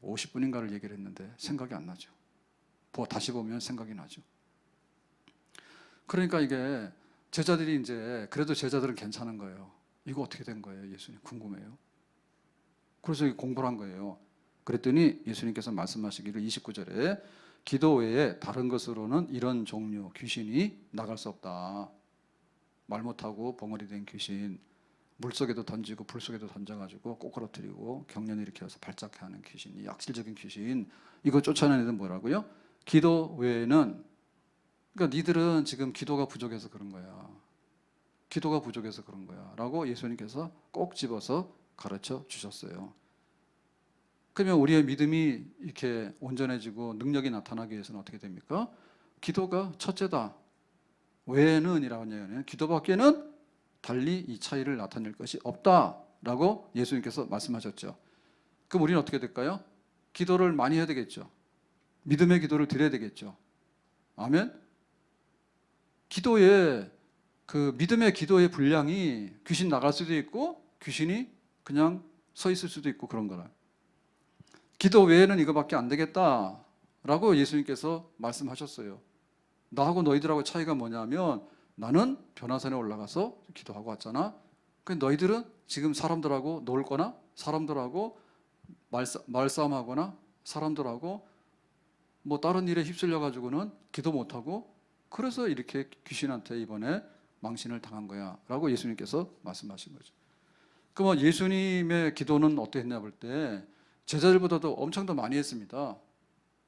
50분인가를 얘기를 했는데 생각이 안 나죠. 다시 보면 생각이 나죠. 그러니까 이게 제자들이 이제, 그래도 제자들은 괜찮은 거예요. 이거 어떻게 된 거예요? 예수님 궁금해요. 그래서 공부를 한 거예요. 그랬더니 예수님께서 말씀하시기를 29절에 기도 외에 다른 것으로는 이런 종류 귀신이 나갈 수 없다. 말 못하고 벙어리 된 귀신, 물속에도 던지고 불속에도 던져가지고 꼬꾸러뜨리고 경련 일으켜서 발작해 하는 귀신, 이 악질적인 귀신, 이거 쫓아내는 애들은 뭐라고요? 기도 외에는, 그러니까 니들은 지금 기도가 부족해서 그런 거야. 기도가 부족해서 그런 거야 라고 예수님께서 꼭 집어서 가르쳐 주셨어요. 그러면 우리의 믿음이 이렇게 온전해지고 능력이 나타나기 위해서는 어떻게 됩니까? 기도가 첫째다. 외에는 이라고 하냐면 기도밖에는 달리 이 차이를 나타낼 것이 없다라고 예수님께서 말씀하셨죠. 그럼 우리는 어떻게 될까요? 기도를 많이 해야 되겠죠. 믿음의 기도를 드려야 되겠죠. 아멘. 기도에 그 믿음의 기도의 분량이 귀신 나갈 수도 있고 귀신이 그냥 서 있을 수도 있고 그런 거라. 기도 외에는 이거밖에 안 되겠다라고 예수님께서 말씀하셨어요. 나하고 너희들하고 차이가 뭐냐면 나는 변화산에 올라가서 기도하고 왔잖아. 너희들은 지금 사람들하고 놀 거나 사람들하고 말싸움하거나 사람들하고 뭐 다른 일에 휩쓸려 가지고는 기도 못하고 그래서 이렇게 귀신한테 이번에 망신을 당한 거야 라고 예수님께서 말씀하신 거죠. 그러면 예수님의 기도는 어땠냐 볼 때 제자들보다도 엄청 더 많이 했습니다.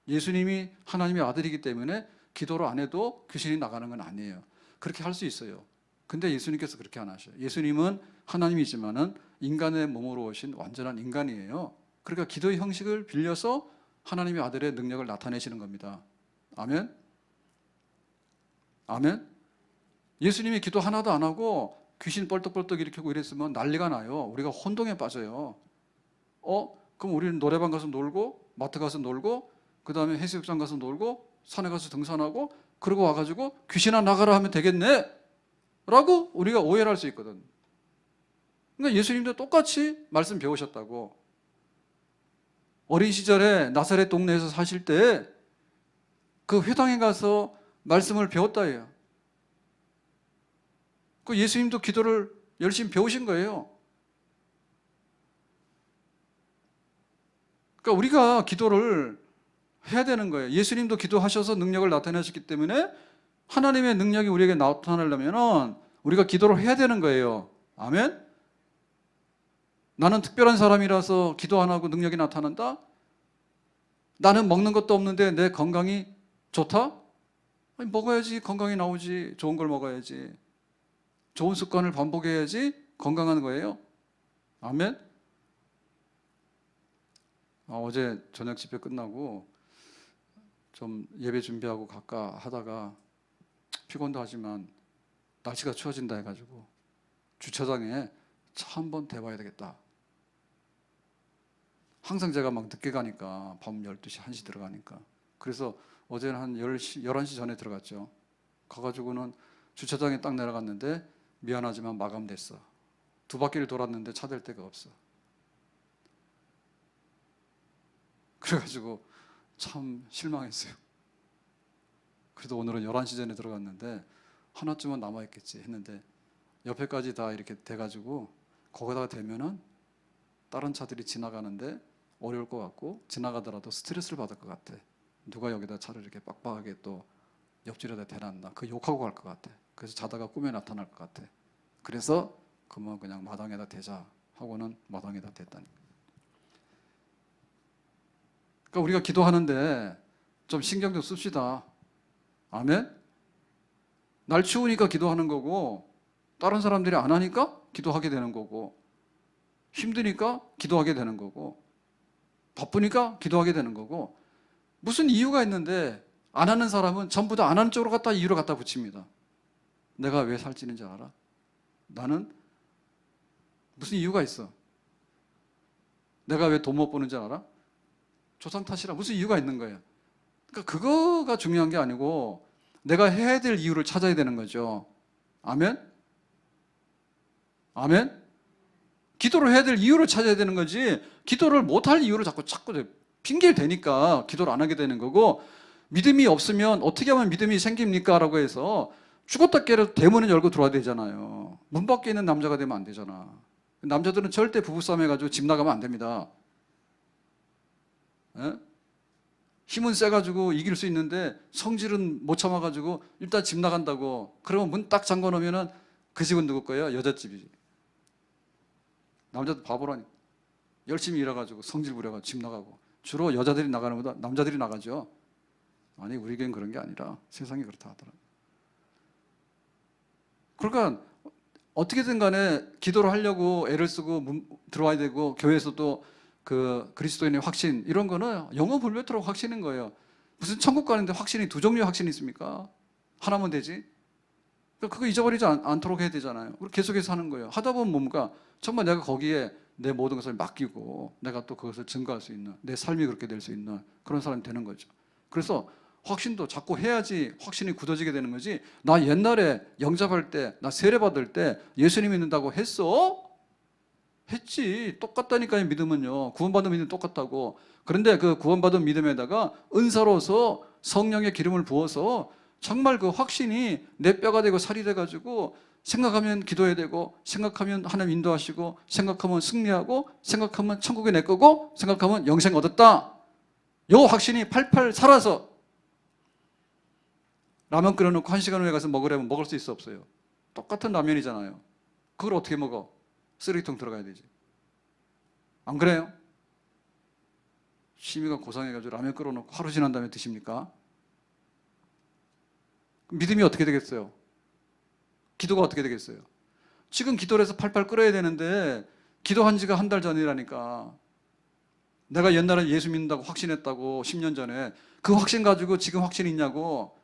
예수님이 하나님의 아들이기 때문에 기도를 안 해도 귀신이 나가는 건 아니에요. 그렇게 할 수 있어요. 근데 예수님께서 그렇게 안 하셔요. 예수님은 하나님이지만은 인간의 몸으로 오신 완전한 인간이에요. 그러니까 기도의 형식을 빌려서 하나님의 아들의 능력을 나타내시는 겁니다. 아멘. 아멘. 예수님이 기도 하나도 안 하고 귀신 뻘떡뻘떡 일으키고 이랬으면 난리가 나요. 우리가 혼동에 빠져요. 그럼 우리는 노래방 가서 놀고 마트 가서 놀고 그 다음에 해수욕장 가서 놀고 산에 가서 등산하고 그러고 와가지고 귀신아 나가라 하면 되겠네 라고 우리가 오해를 할 수 있거든. 그러니까 예수님도 똑같이 말씀 배우셨다고. 어린 시절에 나사렛 동네에서 사실 때 그 회당에 가서 말씀을 배웠다예요. 그 예수님도 기도를 열심히 배우신 거예요. 그러니까 우리가 기도를 해야 되는 거예요. 예수님도 기도하셔서 능력을 나타내셨기 때문에 하나님의 능력이 우리에게 나타나려면 우리가 기도를 해야 되는 거예요. 아멘? 나는 특별한 사람이라서 기도 안 하고 능력이 나타난다? 나는 먹는 것도 없는데 내 건강이 좋다? 아니, 먹어야지 건강이 나오지. 좋은 걸 먹어야지. 좋은 습관을 반복해야지 건강한 거예요. 아멘? 어제 저녁 집회 끝나고 좀 예배 준비하고 갈까 하다가 피곤도 하지만 날씨가 추워진다 해가지고 주차장에 차 한번 대봐야 되겠다. 항상 제가 막 늦게 가니까 밤 12시, 1시 들어가니까. 그래서 어제는 한 10시, 11시 전에 들어갔죠. 가가지고는 주차장에 딱 내려갔는데 미안하지만 마감됐어. 두 바퀴를 돌았는데 차 댈 데가 없어. 그래가지고 참 실망했어요. 그래도 오늘은 11시 전에 들어갔는데 하나쯤은 남아있겠지 했는데 옆에까지 다 이렇게 돼가지고 거기다가 대면은 다른 차들이 지나가는데 어려울 것 같고 지나가더라도 스트레스를 받을 것 같아. 누가 여기다 차를 이렇게 빡빡하게 또 옆줄에다 대놨나. 그 욕하고 갈 것 같아. 그래서 자다가 꿈에 나타날 것 같아. 그래서 그냥 마당에다 대자 하고는 마당에다 댔다니까. 그러니까 우리가 기도하는데 좀 신경 좀 씁시다. 아멘? 날 추우니까 기도하는 거고 다른 사람들이 안 하니까 기도하게 되는 거고 힘드니까 기도하게 되는 거고 바쁘니까 기도하게 되는 거고 무슨 이유가 있는데 안 하는 사람은 전부 다 안 하는 쪽으로 갖다 이유를 갖다 붙입니다. 내가 왜 살찌는지 알아? 나는 무슨 이유가 있어. 내가 왜 돈 못 버는지 알아? 조상 탓이라 무슨 이유가 있는 거예요. 그러니까 그거가 중요한 게 아니고 내가 해야 될 이유를 찾아야 되는 거죠. 아멘? 아멘? 기도를 해야 될 이유를 찾아야 되는 거지 기도를 못할 이유를 자꾸 핑계를 대니까 기도를 안 하게 되는 거고 믿음이 없으면 어떻게 하면 믿음이 생깁니까? 라고 해서 죽었다 깨라도 대문을 열고 들어와야 되잖아요. 문 밖에 있는 남자가 되면 안 되잖아. 남자들은 절대 부부싸움 해가지고 집 나가면 안 됩니다. 에? 힘은 세가지고 이길 수 있는데 성질은 못 참아가지고 일단 집 나간다고 그러면 문 딱 잠궈 놓으면은 그 집은 누구 거예요? 여자집이지. 남자도 바보라니까. 열심히 일해가지고 성질 부려가지고 집 나가고 주로 여자들이 나가는 것보다 남자들이 나가죠. 아니 우리 교회는 그런 게 아니라 세상이 그렇다 하더라. 그러니까 어떻게든 간에 기도를 하려고 애를 쓰고 들어와야 되고 교회에서도 그 그리스도인의 확신 이런 거는 영원불멸토록 확신인 거예요. 무슨 천국 가는데 확신이 두 종류의 확신이 있습니까? 하나면 되지. 그거 잊어버리지 않도록 해야 되잖아요. 우리 계속해서 하는 거예요. 하다 보면 뭡니까? 정말 내가 거기에 내 모든 것을 맡기고 내가 또 그것을 증거할 수 있는 내 삶이 그렇게 될 수 있는 그런 사람이 되는 거죠. 그래서 확신도 자꾸 해야지 확신이 굳어지게 되는 거지. 나 옛날에 영접할 때, 나 세례 받을 때 예수님 믿는다고 했어? 했지. 똑같다니까요. 믿음은요. 구원받은 믿음 똑같다고. 그런데 그 구원받은 믿음에다가 은사로서 성령의 기름을 부어서 정말 그 확신이 내 뼈가 되고 살이 돼가지고 생각하면 기도해야 되고 생각하면 하나님 인도하시고 생각하면 승리하고 생각하면 천국이 내 거고 생각하면 영생 얻었다. 요 확신이 팔팔 살아서 라면 끓여놓고 1시간 후에 가서 먹으려면 먹을 수 있어 없어요? 똑같은 라면이잖아요. 그걸 어떻게 먹어? 쓰레기통 들어가야 되지. 안 그래요? 심이가 고상해가지고 라면 끓여놓고 하루 지난 다음에 드십니까? 믿음이 어떻게 되겠어요? 기도가 어떻게 되겠어요? 지금 기도를 해서 팔팔 끓여야 되는데 기도한 지가 한 달 전이라니까. 내가 옛날에 예수 믿는다고 확신했다고 10년 전에 그 확신 가지고 지금 확신이 있냐고.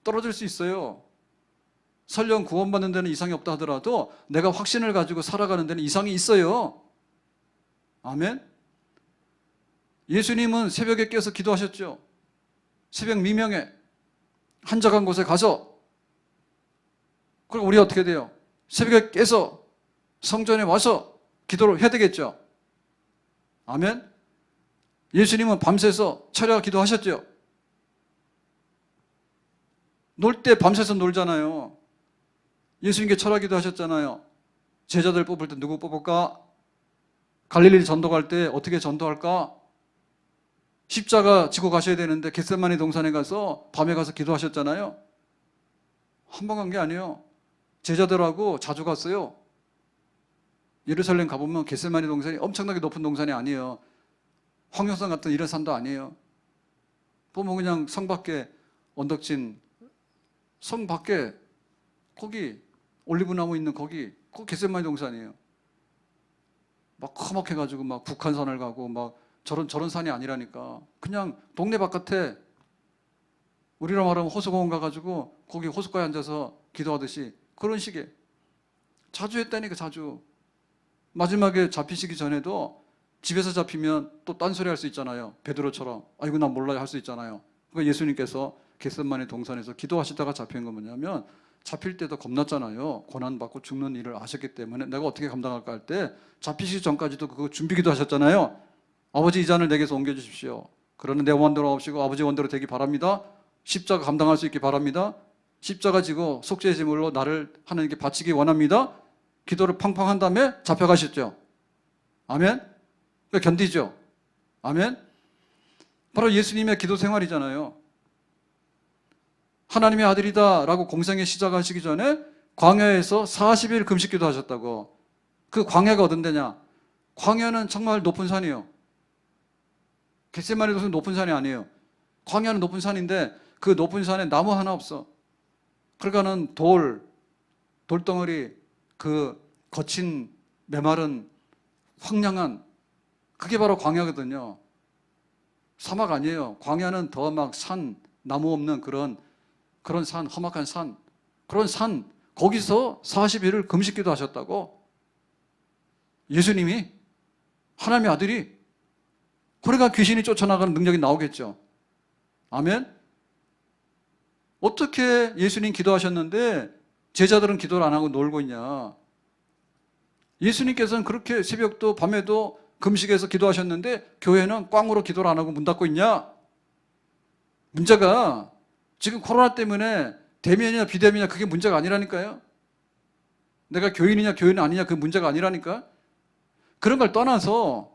떨어질 수 있어요. 설령 구원받는 데는 이상이 없다 하더라도 내가 확신을 가지고 살아가는 데는 이상이 있어요. 아멘? 예수님은 새벽에 깨서 기도하셨죠. 새벽 미명에 한적한 곳에 가서. 그럼 우리 어떻게 돼요? 새벽에 깨서 성전에 와서 기도를 해야 되겠죠. 아멘? 예수님은 밤새서 철야 기도하셨죠. 놀 때 밤새서 놀잖아요. 예수님께 철야 기도하셨잖아요. 제자들 뽑을 때 누구 뽑을까? 갈릴리 전도 갈 때 어떻게 전도할까? 십자가 지고 가셔야 되는데 겟세마네 동산에 가서 밤에 가서 기도하셨잖아요. 한 번 간 게 아니에요. 제자들하고 자주 갔어요. 예루살렘 가보면 겟세마니 동산이 엄청나게 높은 동산이 아니에요. 황룡산 같은 이런 산도 아니에요. 보면 그냥 성 밖에 언덕진, 성 밖에 거기 올리브나무 있는 거기 겟세마니 동산이에요. 막 험악해가지고 막 북한산을 가고 막 저런 산이 아니라니까. 그냥 동네 바깥에 우리로 말하면 호수공원 가가지고 거기 호숫가에 앉아서 기도하듯이 그런 식의 자주 했다니까. 자주. 마지막에 잡히시기 전에도 집에서 잡히면 또 딴소리 할 수 있잖아요. 베드로처럼 아이고 난 몰라요 할 수 있잖아요. 그러니까 예수님께서 겟세마네 동산에서 기도하시다가 잡힌 건 뭐냐면, 잡힐 때도 겁났잖아요. 고난받고 죽는 일을 아셨기 때문에 내가 어떻게 감당할까 할 때 잡히시기 전까지도 그거 준비기도 하셨잖아요. 아버지 이 잔을 내게서 옮겨주십시오. 그러나 내 원대로 없이고 아버지 원대로 되기 바랍니다. 십자가 감당할 수 있기 바랍니다. 십자가 지고 속죄의 제물로 나를 하나님께 바치기 원합니다. 기도를 팡팡 한 다음에 잡혀가셨죠. 아멘. 그러니까 견디죠. 아멘. 바로 예수님의 기도 생활이잖아요. 하나님의 아들이다 라고 공생애 시작하시기 전에 광야에서 40일 금식기도 하셨다고. 그 광야가 어떤 데냐? 광야는 정말 높은 산이에요. 겟세마네 동산 높은 산이 아니에요. 광야는 높은 산인데 그 높은 산에 나무 하나 없어. 그러니까는 돌덩어리, 그 거친 메마른 황량한, 그게 바로 광야거든요. 사막 아니에요. 광야는 더 막 산, 나무 없는 그런 산, 험악한 산, 그런 산, 거기서 40일을 금식기도 하셨다고. 예수님이, 하나님의 아들이. 그러니까 귀신이 쫓아나가는 능력이 나오겠죠. 아멘. 어떻게 예수님 기도하셨는데 제자들은 기도를 안 하고 놀고 있냐? 예수님께서는 그렇게 새벽도 밤에도 금식해서 기도하셨는데 교회는 꽝으로 기도를 안 하고 문 닫고 있냐? 문제가 지금 코로나 때문에 대면이냐 비대면이냐 그게 문제가 아니라니까요. 내가 교인이냐 교인 아니냐 그 문제가 아니라니까. 그런 걸 떠나서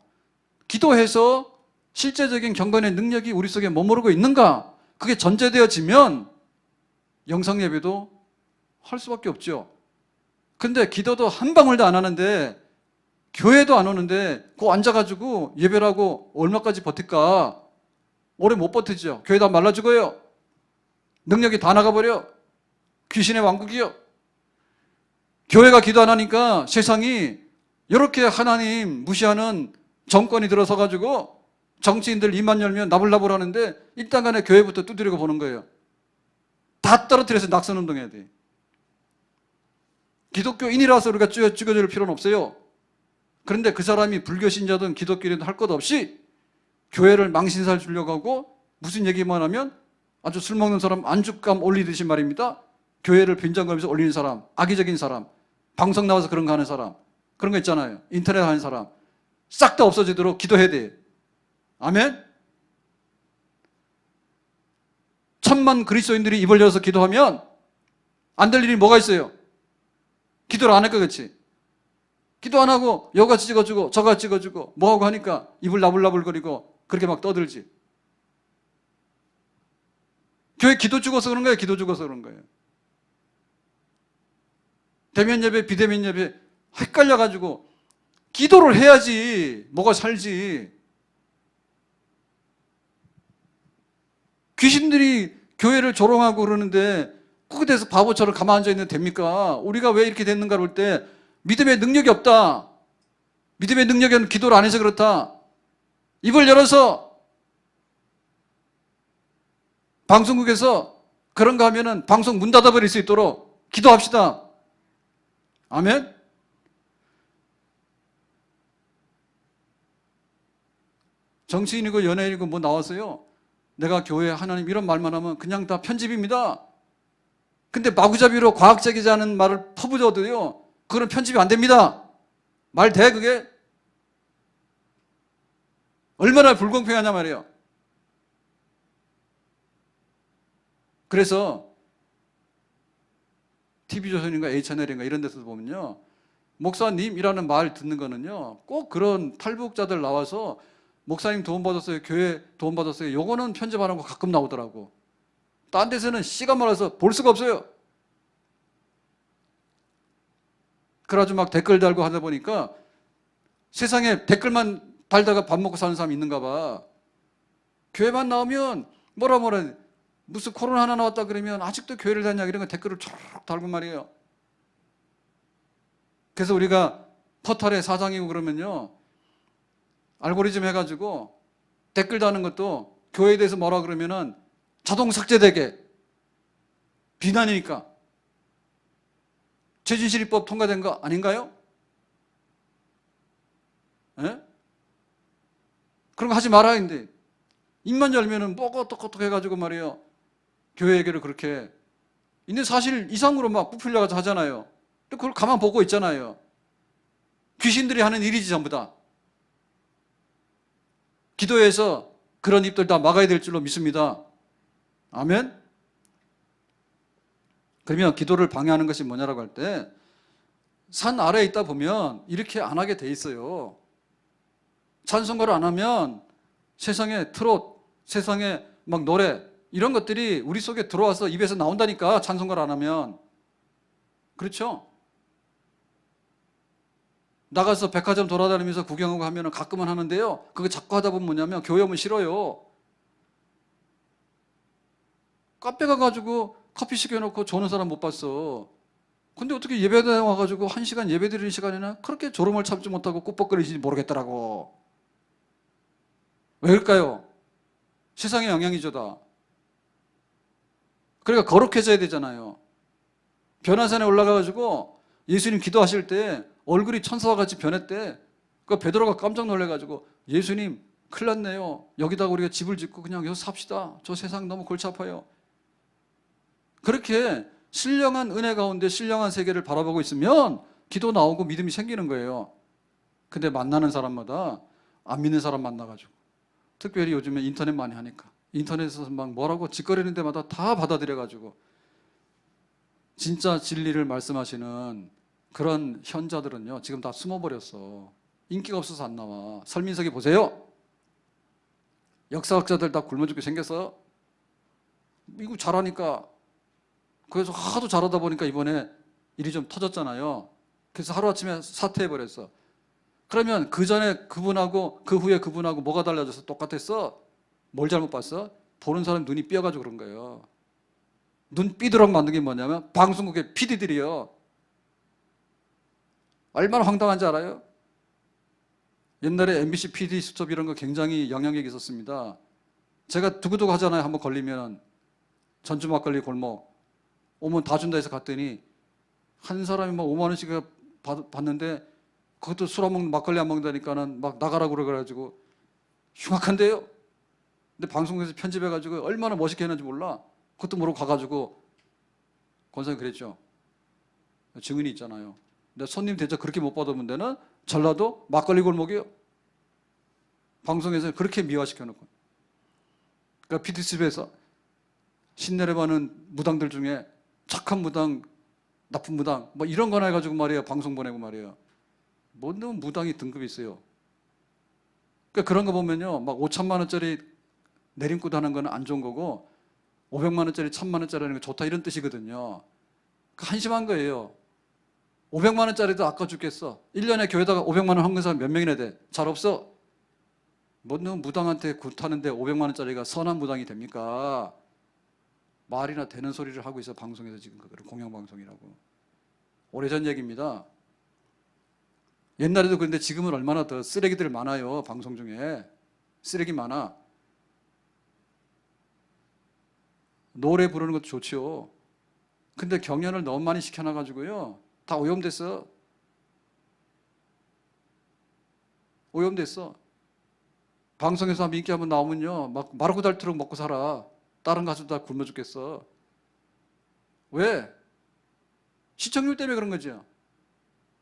기도해서 실제적인 경건의 능력이 우리 속에 머무르고 있는가? 그게 전제되어지면 영상 예배도 할 수밖에 없죠. 근데 기도도 한 방울도 안 하는데, 교회도 안 오는데 그 앉아가지고 예배를 하고 얼마까지 버틸까? 오래 못 버티죠. 교회 다 말라 죽어요. 능력이 다 나가버려. 귀신의 왕국이요. 교회가 기도 안 하니까 세상이 이렇게 하나님 무시하는 정권이 들어서가지고 정치인들 입만 열면 나불나불 하는데 일단 간에 교회부터 두드리고 보는 거예요. 다 떨어뜨려서 낙선운동해야 돼. 기독교인이라서 우리가 찍어줄 필요는 없어요. 그런데 그 사람이 불교 신자든 기독교인이든 할 것 없이 교회를 망신살 주려고 하고 무슨 얘기만 하면 아주 술 먹는 사람 안주감 올리듯이 말입니다. 교회를 빈정거리면서 올리는 사람, 악의적인 사람, 방송 나와서 그런 거 하는 사람, 그런 거 있잖아요. 인터넷 하는 사람 싹 다 없어지도록 기도해야 돼. 아멘. 1000만 그리스도인들이 입을 열어서 기도하면 안 될 일이 뭐가 있어요? 기도를 안 할 것 같이. 기도 안 하고 여같이 찍어주고 저같이 찍어주고 뭐하고 하니까 입을 나불나불거리고 그렇게 막 떠들지. 교회 기도 죽어서 그런 거예요. 기도 죽어서 그런 거예요. 대면 예배 비대면 예배 헷갈려가지고 기도를 해야지 뭐가 살지. 귀신들이 교회를 조롱하고 그러는데 그거에 대해서 바보처럼 가만 앉아있는 됩니까? 우리가 왜 이렇게 됐는가 볼 때 믿음의 능력이 없다. 믿음의 능력은 기도를 안 해서 그렇다. 입을 열어서 방송국에서 그런 거 하면은 방송 문 닫아버릴 수 있도록 기도합시다. 아멘. 정치인이고 연예인이고 뭐 나와서요, 내가 교회 하나님 이런 말만 하면 그냥 다 편집입니다. 근데 마구잡이로 과학적이지 않은 말을 퍼부어도요, 그건 편집이 안 됩니다. 말 돼 그게? 얼마나 불공평하냐 말이에요. 그래서 TV조선인가 A채널인가 이런 데서 보면요, 목사님이라는 말 듣는 거는요, 꼭 그런 탈북자들 나와서 목사님 도움받았어요, 교회 도움받았어요, 요거는 편집하는 거 가끔 나오더라고. 딴 데서는 씨가 말라서 볼 수가 없어요. 그래가지고 막 댓글 달고 하다 보니까 세상에 댓글만 달다가 밥 먹고 사는 사람이 있는가 봐. 교회만 나오면 뭐라 무슨 코로나 하나 나왔다 그러면 아직도 교회를 다니냐 이런 거 댓글을 쭉 달고 말이에요. 그래서 우리가 포털에 사장이고 그러면요, 알고리즘 해가지고 댓글 다는 것도 교회에 대해서 뭐라 그러면은 자동 삭제되게, 비난이니까. 최순실입법 통과된 거 아닌가요? 예? 그런 거 하지 말아야 했는데 입만 열면은 뭐가 어떡 해가지고 말이에요, 교회 얘기를 그렇게. 근데 사실 이상으로 막 부풀려가지고 하잖아요. 근데 그걸 가만 보고 있잖아요. 귀신들이 하는 일이지 전부 다. 기도해서 그런 입들 다 막아야 될 줄로 믿습니다. 아멘. 그러면 기도를 방해하는 것이 뭐냐라고 할 때, 산 아래에 있다 보면 이렇게 안 하게 돼 있어요. 찬송가를 안 하면 세상에 트롯, 세상에 막 노래, 이런 것들이 우리 속에 들어와서 입에서 나온다니까, 찬송가를 안 하면. 그렇죠? 나가서 백화점 돌아다니면서 구경하고 하면 가끔은 하는데요, 그거 자꾸 하다 보면 뭐냐면 교회 오면 싫어요. 카페 가가지고 커피 시켜놓고 조는 사람 못 봤어. 근데 어떻게 예배당에 와가지고 1시간 예배 드리는 시간에는 그렇게 졸음을 참지 못하고 꾹뻑거리시는지 모르겠더라고. 왜 그럴까요? 세상의 영향이죠 다. 그러니까 거룩해져야 되잖아요. 변화산에 올라가가지고 예수님 기도하실 때 얼굴이 천사와 같이 변했대. 그 베드로가 깜짝 놀래가지고, 예수님 큰일 났네요. 여기다가 우리가 집을 짓고 그냥 여기서 삽시다. 저 세상 너무 골치 아파요. 그렇게 신령한 은혜 가운데 신령한 세계를 바라보고 있으면 기도 나오고 믿음이 생기는 거예요. 근데 만나는 사람마다 안 믿는 사람 만나가지고, 특별히 요즘에 인터넷 많이 하니까 인터넷에서 막 뭐라고 짓거리는 데마다 다 받아들여가지고, 진짜 진리를 말씀하시는 그런 현자들은요 지금 다 숨어버렸어. 인기가 없어서 안 나와. 설민석이 보세요. 역사학자들 다 굶어 죽게 생겼어. 이거 잘하니까. 그래서 하도 잘하다 보니까 이번에 일이 좀 터졌잖아요. 그래서 하루아침에 사퇴해버렸어. 그러면 그 전에 그분하고 그 후에 그분하고 뭐가 달라져서 똑같았어? 뭘 잘못 봤어? 보는 사람 눈이 삐어가지고 그런 거예요. 눈 삐도록 만든 게 뭐냐면 방송국의 PD들이요. 얼마나 황당한지 알아요? 옛날에 MBC PD 수첩 이런 거 굉장히 영향력이 있었습니다. 제가 두고두고 하잖아요. 한번 걸리면 전주 막걸리 골목 오면 다 준다 해서 갔더니 한 사람이 막 5만 원씩 받는데, 그것도 술 안 먹는, 막걸리 안 먹는다니까는 막 나가라고 그래가지고. 흉악한데요? 근데 방송국에서 편집해가지고 얼마나 멋있게 했는지 몰라. 그것도 모르고 가가지고 권사님 그랬죠. 증인이 있잖아요. 근데 손님 대접 그렇게 못 받으면 되는 전라도 막걸리 골목이요. 방송에서 그렇게 미화시켜놓고. 그러니까 PTS에서 신내려가는 무당들 중에 착한 무당, 나쁜 무당, 뭐 이런 거나 해가지고 말이에요. 방송 보내고 말이에요. 뭔 무당이 등급이 있어요. 그러니까 그런 거 보면요, 막 5천만 원짜리 내림굿 하는 거는 안 좋은 거고, 500만 원짜리 1000만 원짜리 하는 거 좋다 이런 뜻이거든요. 한심한 거예요. 500만 원짜리도 아까 죽겠어. 1년에 교회다가 500만 원 헌금 사람 몇 명이나 돼? 잘 없어. 뭔 무당한테 굿하는데 500만 원짜리가 선한 무당이 됩니까? 말이나 되는 소리를 하고 있어. 방송에서 지금 그거를 공영방송이라고. 오래전 얘기입니다. 옛날에도 그런데 지금은 얼마나 더 쓰레기들 많아요. 방송 중에 쓰레기 많아. 노래 부르는 것도 좋죠. 근데 경연을 너무 많이 시켜놔가지고요 다 오염됐어. 오염됐어. 방송에서 한번 인기 한번 나오면요 막 마르고 닳도록 먹고 살아. 다른 가수들 다 굶어 죽겠어. 왜? 시청률 때문에 그런 거죠.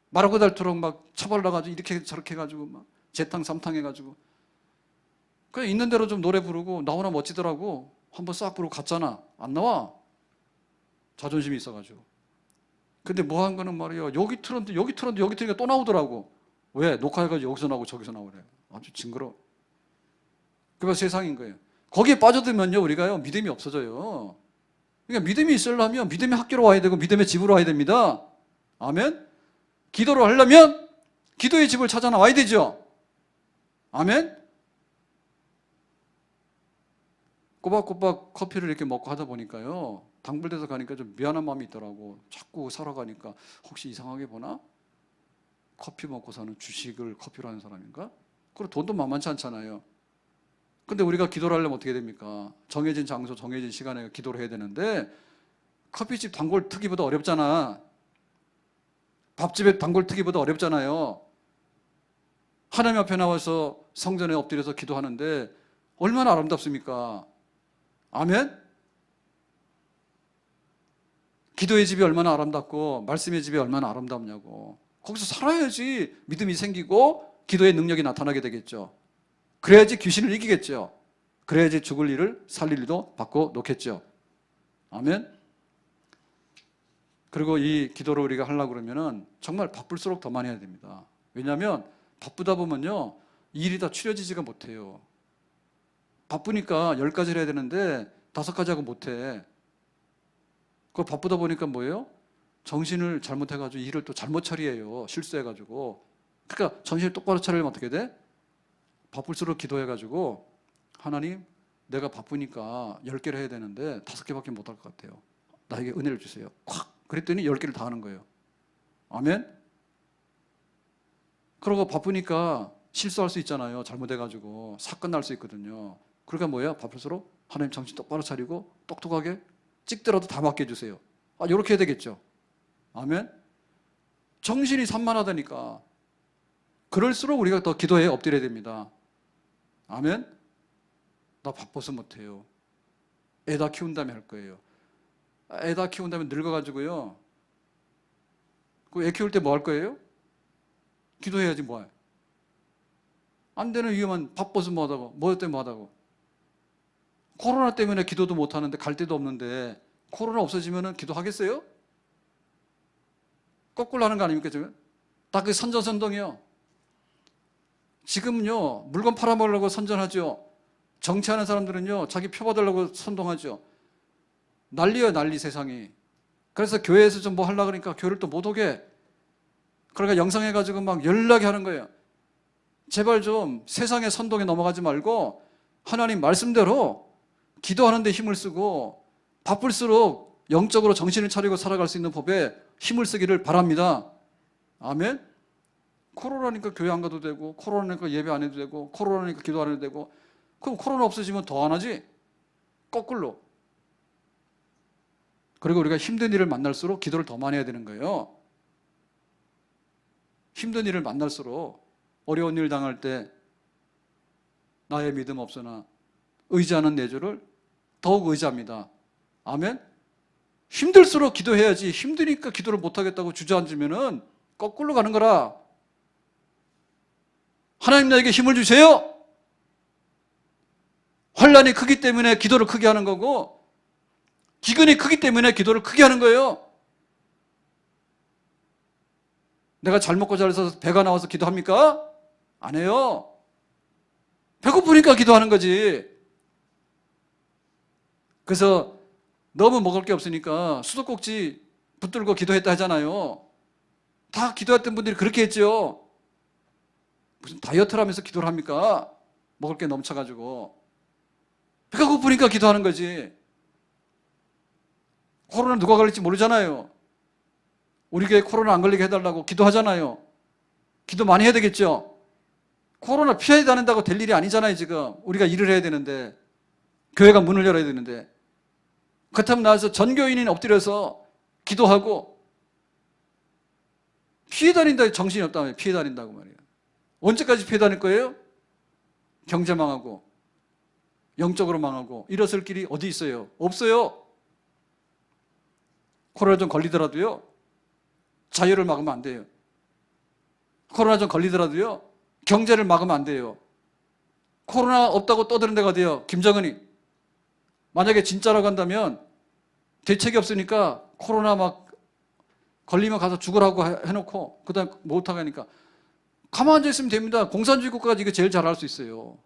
마르고 닳도록 막 처벌나가지고 이렇게 저렇게 해가지고 막 재탕 삼탕 해가지고. 그냥 있는 대로 좀 노래 부르고 나오나 멋지더라고. 한번 싹 부르고 갔잖아. 안 나와. 자존심이 있어가지고. 근데 뭐 한 거는 말이에요. 여기 틀었는데 여기 틀었는데 여기 틀으니까 또 나오더라고. 왜? 녹화해가지고 여기서 나오고 저기서 나오래. 아주 징그러워. 그게 세상인 거예요. 거기에 빠져들면요 우리가요 믿음이 없어져요. 그러니까 믿음이 있으려면 믿음의 학교로 와야 되고 믿음의 집으로 와야 됩니다. 아멘? 기도를 하려면 기도의 집을 찾아 나와야 되죠. 아멘? 꼬박꼬박 커피를 이렇게 먹고 하다 보니까요, 당불대서 가니까 좀 미안한 마음이 있더라고. 자꾸 살아가니까 혹시 이상하게 보나? 커피 먹고 사는 주식을 커피로 하는 사람인가? 그리고 돈도 만만치 않잖아요. 근데 우리가 기도를 하려면 어떻게 됩니까? 정해진 장소, 정해진 시간에 기도를 해야 되는데 커피집 단골 트기보다 어렵잖아. 밥집에 단골 트기보다 어렵잖아요. 하나님 앞에 나와서 성전에 엎드려서 기도하는데 얼마나 아름답습니까? 아멘? 기도의 집이 얼마나 아름답고 말씀의 집이 얼마나 아름답냐고. 거기서 살아야지 믿음이 생기고 기도의 능력이 나타나게 되겠죠. 그래야지 귀신을 이기겠죠. 그래야지 죽을 일을 살릴 일도 바꿔 놓겠죠. 아멘? 그리고 이 기도를 우리가 하려고 그러면은 정말 바쁠수록 더 많이 해야 됩니다. 왜냐하면 바쁘다 보면요, 일이 다 추려지지가 못해요. 바쁘니까 10가지를 해야 되는데 5가지 하고 못해. 그거 바쁘다 보니까 뭐예요? 정신을 잘못해가지고 일을 또 잘못 처리해요. 실수해가지고. 그러니까 정신을 똑바로 차리려면 어떻게 돼? 바쁠수록 기도해가지고 하나님, 내가 바쁘니까 10개를 해야 되는데 5개밖에 못할 것 같아요. 나에게 은혜를 주세요. 콱! 그랬더니 10개를 다 하는 거예요. 아멘? 그러고 바쁘니까 실수할 수 있잖아요. 잘못해가지고 사건 날 수 있거든요. 그러니까 뭐예요? 바쁠수록 하나님 정신 똑바로 차리고 똑똑하게 찍더라도 다 맡겨주세요. 이렇게 해야 되겠죠. 아멘? 정신이 산만하다니까. 그럴수록 우리가 더 기도에 엎드려야 됩니다. 아멘? 나 바빠서 못해요. 애 다 키운 다음에 할 거예요. 애 다 키운 다음에 늙어가지고요, 그 애 키울 때 뭐 할 거예요? 기도해야지 뭐해. 안 되는 이유만 바빠서 뭐하다고, 뭐 때문에 뭐하다고. 코로나 때문에 기도도 못하는데 갈 데도 없는데 코로나 없어지면 기도하겠어요? 거꾸로 하는 거 아닙니까 지금? 다 그 선전선동이요. 지금요, 물건 팔아먹으려고 선전하죠. 정치하는 사람들은요, 자기 표 받으려고 선동하죠. 난리예요, 난리 세상이. 그래서 교회에서 좀 뭐 하려고 그러니까 교회를 또 못 오게. 그러니까 영상해가지고 막 연락이 하는 거예요. 제발 좀 세상의 선동에 넘어가지 말고 하나님 말씀대로 기도하는 데 힘을 쓰고 바쁠수록 영적으로 정신을 차리고 살아갈 수 있는 법에 힘을 쓰기를 바랍니다. 아멘? 코로나니까 교회 안 가도 되고, 코로나니까 예배 안 해도 되고, 코로나니까 기도 안 해도 되고, 그럼 코로나 없어지면 더 안 하지? 거꾸로. 그리고 우리가 힘든 일을 만날수록 기도를 더 많이 해야 되는 거예요. 힘든 일을 만날수록, 어려운 일 당할 때 나의 믿음 없으나 의지하는 내 주를 더욱 의지합니다. 아멘? 힘들수록 기도해야지. 힘드니까 기도를 못하겠다고 주저앉으면은 거꾸로 가는 거라. 하나님 나에게 힘을 주세요. 환난이 크기 때문에 기도를 크게 하는 거고, 기근이 크기 때문에 기도를 크게 하는 거예요. 내가 잘 먹고 잘 살아서 배가 나와서 기도합니까? 안 해요. 배고프니까 기도하는 거지. 그래서 너무 먹을 게 없으니까 수도꼭지 붙들고 기도했다 하잖아요. 다 기도했던 분들이 그렇게 했죠. 무슨 다이어트를 하면서 기도를 합니까? 먹을 게 넘쳐가지고. 배가 고프니까 기도하는 거지. 코로나 누가 걸릴지 모르잖아요. 우리 교회 코로나 안 걸리게 해달라고 기도하잖아요. 기도 많이 해야 되겠죠. 코로나 피해 다닌다고 될 일이 아니잖아요. 지금 우리가 일을 해야 되는데, 교회가 문을 열어야 되는데. 그렇다면 나와서 전교인이 엎드려서 기도하고, 피해 다닌다, 정신이 없다면 피해 다닌다고 말이에요. 언제까지 피해 다닐 거예요? 경제 망하고 영적으로 망하고 일어설 길이 어디 있어요? 없어요. 코로나 좀 걸리더라도요, 자유를 막으면 안 돼요. 코로나 좀 걸리더라도요, 경제를 막으면 안 돼요. 코로나 없다고 떠드는 데가 어디예요? 김정은이. 만약에 진짜라고 한다면 대책이 없으니까 코로나 막 걸리면 가서 죽으라고 해놓고 그 다음에 못하게 하니까 가만히 앉아 있으면 됩니다. 공산주의 국가가 이거 제일 잘할 수 있어요.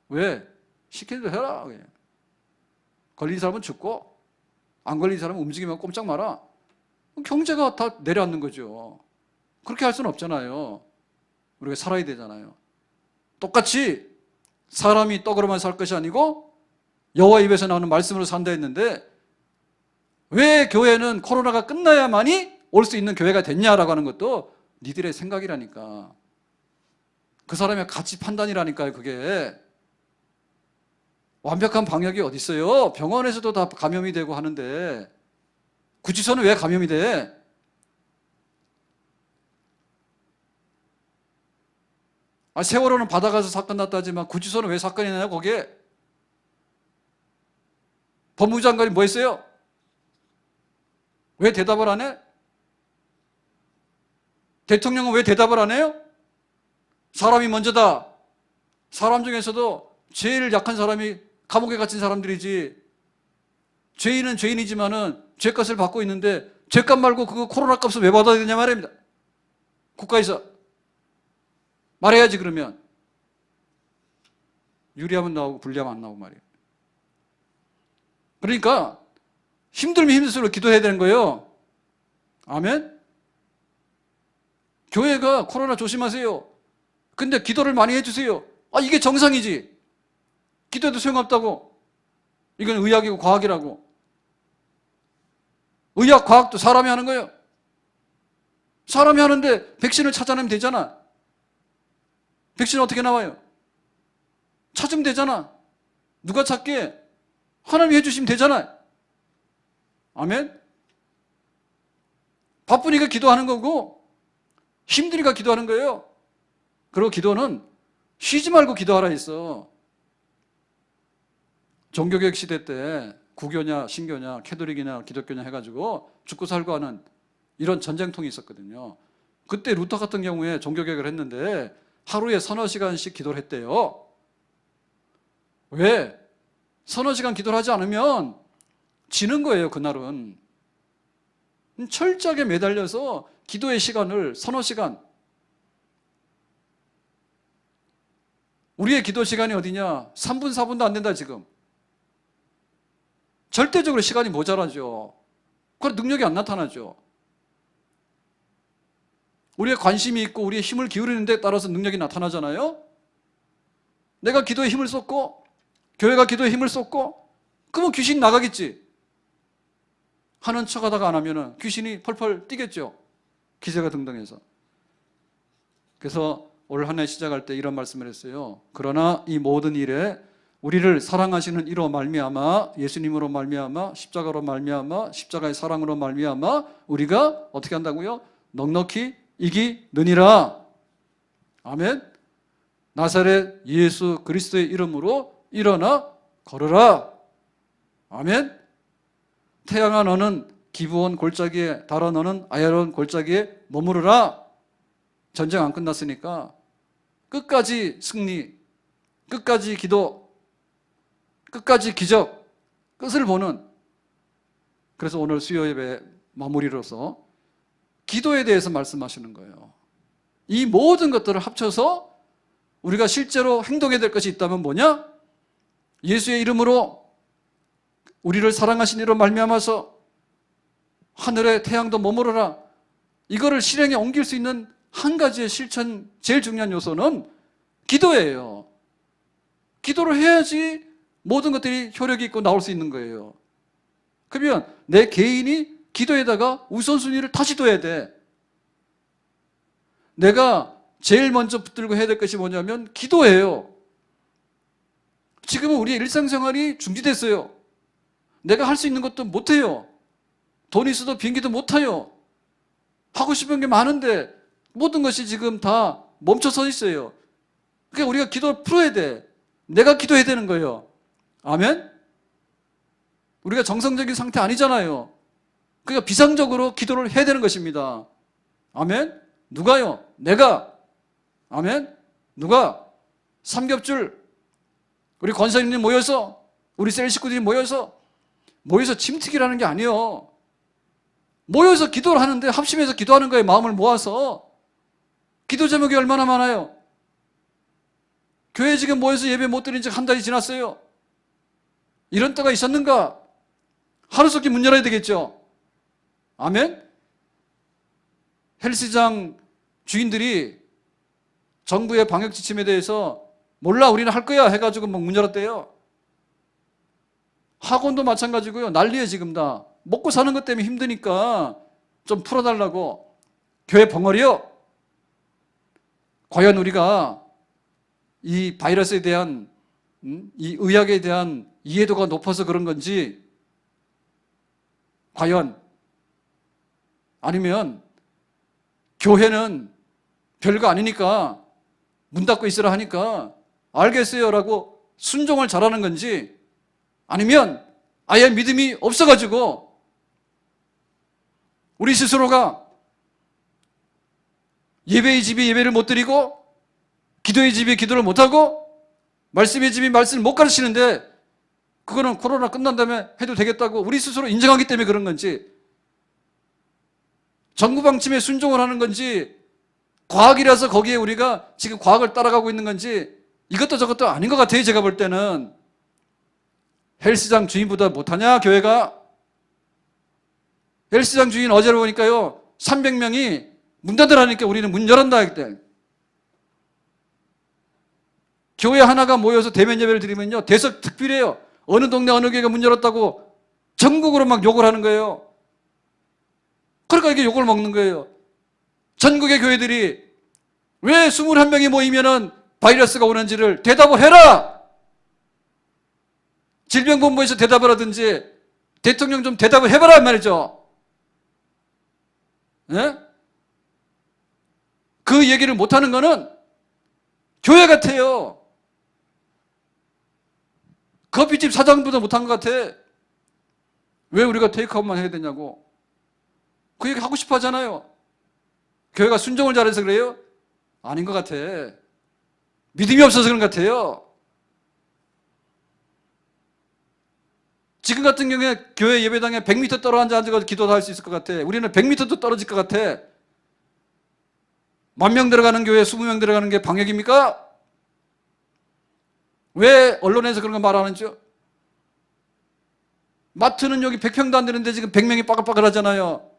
왜? 시키는 대로 해라. 그냥. 걸린 사람은 죽고 안 걸린 사람은 움직이면 꼼짝 마라. 경제가 다 내려앉는 거죠. 그렇게 할 수는 없잖아요. 우리가 살아야 되잖아요. 똑같이 사람이 떡으로만 살 것이 아니고 여호와 입에서 나오는 말씀으로 산다 했는데, 왜 교회는 코로나가 끝나야만이 올 수 있는 교회가 됐냐라고 하는 것도 니들의 생각이라니까. 그 사람의 가치 판단이라니까요. 그게 완벽한 방역이 어디 있어요? 병원에서도 다 감염이 되고 하는데 구치소는 왜 감염이 돼? 세월호는 바다 가서 사건 났다 하지만 구치소는 왜 사건이 나냐 거기에? 법무부 장관이 뭐 했어요? 왜 대답을 안 해? 대통령은 왜 대답을 안 해요? 사람이 먼저다. 사람 중에서도 제일 약한 사람이 감옥에 갇힌 사람들이지. 죄인은 죄인이지만은 죄값을 받고 있는데 죄값 말고 그거 코로나 값을 왜 받아야 되냐 말입니다. 국가에서 말해야지. 그러면 유리하면 나오고 불리하면 안 나오고 말이에요. 그러니까 힘들면 힘들수록 기도해야 되는 거예요. 아멘. 교회가 코로나 조심하세요. 근데 기도를 많이 해주세요. 이게 정상이지. 기도해도 소용없다고. 이건 의학이고 과학이라고. 의학, 과학도 사람이 하는 거예요. 사람이 하는데 백신을 찾아내면 되잖아. 백신 어떻게 나와요? 찾으면 되잖아. 누가 찾게? 하나님이 해주시면 되잖아요. 아멘? 바쁘니까 기도하는 거고 힘드니까 기도하는 거예요. 그리고 기도는 쉬지 말고 기도하라 했어. 종교개혁 시대 때 구교냐 신교냐 캐톨릭이냐 기독교냐 해가지고 죽고 살고 하는 이런 전쟁통이 있었거든요. 그때 루터 같은 경우에 종교개혁을 했는데 하루에 서너 시간씩 기도를 했대요. 왜? 서너 시간 기도를 하지 않으면 지는 거예요. 그날은 철저하게 매달려서 기도의 시간을 서너 시간. 우리의 기도 시간이 어디냐? 3분 4분도 안 된다 지금. 절대적으로 시간이 모자라죠. 그래서 능력이 안 나타나죠. 우리의 관심이 있고 우리의 힘을 기울이는 데 따라서 능력이 나타나잖아요. 내가 기도에 힘을 쏟고 교회가 기도에 힘을 쏟고 그러면 귀신 나가겠지. 하는 척하다가 안 하면 귀신이 펄펄 뛰겠죠. 기세가 등등해서. 그래서 올 한 해 시작할 때 이런 말씀을 했어요. 그러나 이 모든 일에 우리를 사랑하시는 이로 말미암아, 예수님으로 말미암아, 십자가로 말미암아, 십자가의 사랑으로 말미암아 우리가 어떻게 한다고요? 넉넉히 이기느니라. 아멘. 나사렛 예수 그리스도의 이름으로 일어나 걸으라. 아멘. 태양아 너는 기브온 골짜기에, 달아 너는 아야론 골짜기에 머무르라. 전쟁 안 끝났으니까 끝까지 승리, 끝까지 기도, 끝까지 기적, 끝을 보는. 그래서 오늘 수요 예배 마무리로서 기도에 대해서 말씀하시는 거예요. 이 모든 것들을 합쳐서 우리가 실제로 행동해야 될 것이 있다면 뭐냐? 예수의 이름으로 우리를 사랑하신 이로 말미암아서 하늘의 태양도 머무르라. 이거를 실행에 옮길 수 있는 한 가지의 실천, 제일 중요한 요소는 기도예요. 기도를 해야지 모든 것들이 효력이 있고 나올 수 있는 거예요. 그러면 내 개인이 기도에다가 우선순위를 다시 둬야 돼. 내가 제일 먼저 붙들고 해야 될 것이 뭐냐면 기도예요. 지금은 우리의 일상생활이 중지됐어요. 내가 할 수 있는 것도 못해요. 돈이 있어도 비행기도 못 타요. 하고 싶은 게 많은데 모든 것이 지금 다 멈춰서 있어요. 그러니까 우리가 기도를 풀어야 돼. 내가 기도해야 되는 거예요. 아멘? 우리가 정상적인 상태 아니잖아요. 그러니까 비상적으로 기도를 해야 되는 것입니다. 아멘? 누가요? 내가. 아멘? 누가? 삼겹줄 우리 권사님들이 모여서, 우리 셀 식구들이 모여서 침튀기라는 게 아니에요. 모여서 기도를 하는데 합심해서 기도하는 거예요. 마음을 모아서. 기도 제목이 얼마나 많아요. 교회 지금 모여서 예배 못 드린 지 한 달이 지났어요. 이런 때가 있었는가? 하루속히 문 열어야 되겠죠. 아멘? 헬스장 주인들이 정부의 방역 지침에 대해서 몰라 우리는 할 거야 해가지고 막 문 열었대요. 학원도 마찬가지고요. 난리에 지금 다. 먹고 사는 것 때문에 힘드니까 좀 풀어달라고. 교회 벙어리요. 과연 우리가 이 바이러스에 대한 이 의학에 대한 이해도가 높아서 그런 건지, 과연 아니면 교회는 별거 아니니까 문 닫고 있으라 하니까 알겠어요 라고 순종을 잘하는 건지, 아니면 아예 믿음이 없어가지고 우리 스스로가 예배의 집에 예배를 못 드리고 기도의 집에 기도를 못하고 말씀의 집에 말씀을 못 가르치는데 그거는 코로나 끝난 다음에 해도 되겠다고 우리 스스로 인정하기 때문에 그런 건지, 정부 방침에 순종을 하는 건지, 과학이라서 거기에 우리가 지금 과학을 따라가고 있는 건지, 이것도 저것도 아닌 것 같아요. 제가 볼 때는. 헬스장 주인보다 못하냐 교회가? 헬스장 주인 어제로 보니까요 300명이 문 닫으라니까 우리는 문 열었다 했대. 교회 하나가 모여서 대면 예배를 드리면요 대석 특필이에요. 어느 동네 어느 교회가 문 열었다고 전국으로 막 욕을 하는 거예요. 그러니까 이게 욕을 먹는 거예요. 전국의 교회들이 왜 21명이 모이면은 바이러스가 오는지를 대답을 해라! 질병본부에서 대답을 하든지 대통령 좀 대답을 해봐라 말이죠. 네? 그 얘기를 못하는 거는 교회 같아요. 커피집 사장보다 못한 것 같아. 왜 우리가 테이크아웃만 해야 되냐고. 그 얘기 하고 싶어 하잖아요. 교회가 순종을 잘해서 그래요? 아닌 것 같아. 믿음이 없어서 그런 것 같아요. 지금 같은 경우에 교회 예배당에 100m 떨어져 앉아서 기도도 할 수 있을 것 같아. 우리는 100m도 떨어질 것 같아. 10,000명 들어가는 교회에 20명 들어가는 게 방역입니까? 왜 언론에서 그런 거 말하는지요? 마트는 여기 100평도 안 되는데 지금 100명이 빠글빠글 하잖아요.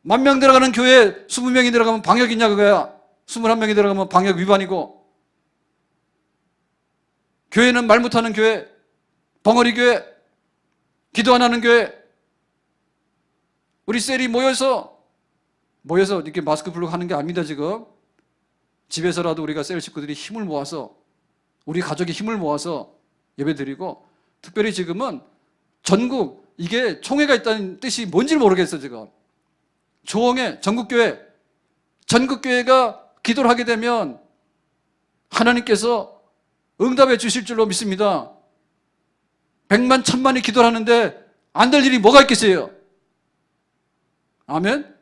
10,000명 들어가는 교회에 20명이 들어가면 방역이냐 그거야. 21명이 들어가면 방역 위반이고. 교회는 말 못하는 교회, 벙어리 교회, 기도 안 하는 교회. 우리 셀이 모여서 이렇게 마스크 풀고 하는 게 아닙니다. 지금 집에서라도 우리가 셀 식구들이 힘을 모아서, 우리 가족이 힘을 모아서 예배드리고, 특별히 지금은 전국, 이게 총회가 있다는 뜻이 뭔지를 모르겠어. 지금 조홍회 전국교회, 전국교회가 기도를 하게 되면 하나님께서 응답해 주실 줄로 믿습니다. 100만 1000만이 기도를 하는데 안 될 일이 뭐가 있겠어요? 아멘?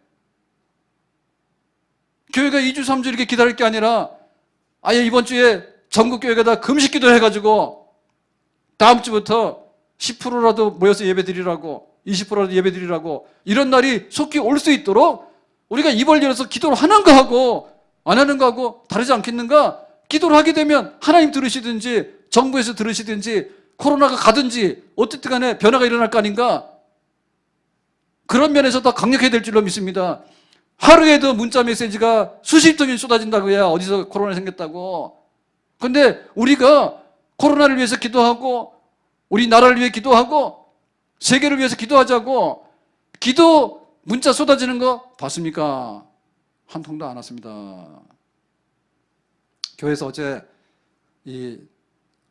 교회가 2주 3주 이렇게 기다릴 게 아니라 아예 이번 주에 전국교회가 다 금식 기도해가지고 다음 주부터 10%라도 모여서 예배 드리라고, 20%라도 예배 드리라고, 이런 날이 속히 올 수 있도록 우리가 입을 열어서 기도를 하는 거하고 안 하는 거하고 다르지 않겠는가? 기도를 하게 되면 하나님 들으시든지 정부에서 들으시든지 코로나가 가든지 어쨌든 간에 변화가 일어날 거 아닌가? 그런 면에서 더 강력해야 될 줄로 믿습니다. 하루에도 문자 메시지가 수십 통이 쏟아진다고 해야 어디서 코로나 생겼다고. 근데 우리가 코로나를 위해서 기도하고 우리 나라를 위해 기도하고 세계를 위해서 기도하자고 기도 문자 쏟아지는 거 봤습니까? 한 통도 안 왔습니다. 교회에서 어제 이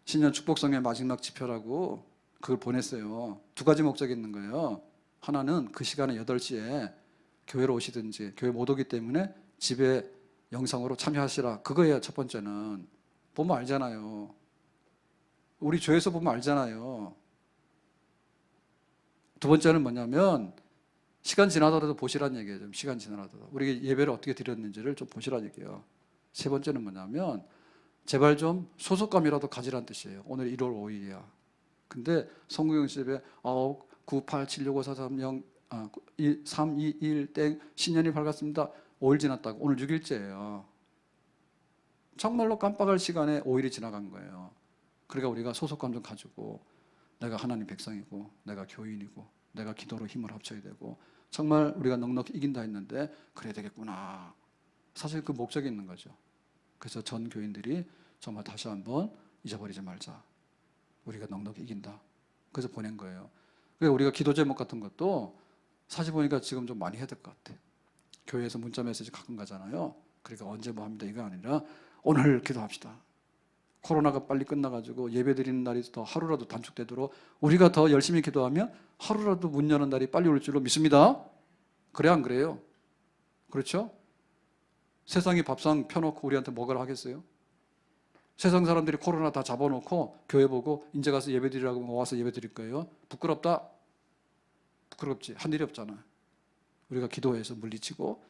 신년 축복성의 마지막 지표라고 그걸 보냈어요. 2가지 목적이 있는 거예요. 하나는 그 시간에 8시에 교회로 오시든지, 교회 못 오기 때문에 집에 영상으로 참여하시라. 그거예요. 첫 번째는. 보면 알잖아요. 우리 교회에서 보면 알잖아요. 두 번째는 뭐냐면 시간 지나더라도 보시라는 얘기예요. 좀 시간 지나더라도 우리 예배를 어떻게 드렸는지를 좀 보시라는 얘기예요. 세 번째는 뭐냐면 제발 좀 소속감이라도 가지라는 뜻이에요. 오늘 1월 5일이야. 근데 성구영집에 9876543 321 땡 신년이 밝았습니다. 5일 지났다고. 오늘 6일째예요. 정말로 깜빡할 시간에 5일이 지나간 거예요. 그러니까 우리가 소속감 좀 가지고 내가 하나님 백성이고 내가 교인이고 내가 기도로 힘을 합쳐야 되고 정말 우리가 넉넉히 이긴다 했는데 그래야 되겠구나. 사실 그 목적이 있는 거죠. 그래서 전 교인들이 정말 다시 한번 잊어버리지 말자. 우리가 넉넉히 이긴다. 그래서 보낸 거예요. 그래서 우리가 기도 제목 같은 것도 사실 보니까 지금 좀 많이 해야 될 것 같아. 교회에서 문자 메시지 가끔 가잖아요. 그러니까 언제 뭐 합니다. 이거 아니라 오늘 기도합시다. 코로나가 빨리 끝나가지고 예배 드리는 날이 더 하루라도 단축되도록 우리가 더 열심히 기도하면 하루라도 문 여는 날이 빨리 올 줄로 믿습니다. 그래 안 그래요? 그렇죠? 세상이 밥상 펴놓고 우리한테 먹으라 하겠어요? 세상 사람들이 코로나 다 잡아놓고 교회 보고 이제 가서 예배 드리라고 와서 예배 드릴 거예요? 부끄럽다? 부끄럽지. 한 일이 없잖아. 우리가 기도해서 물리치고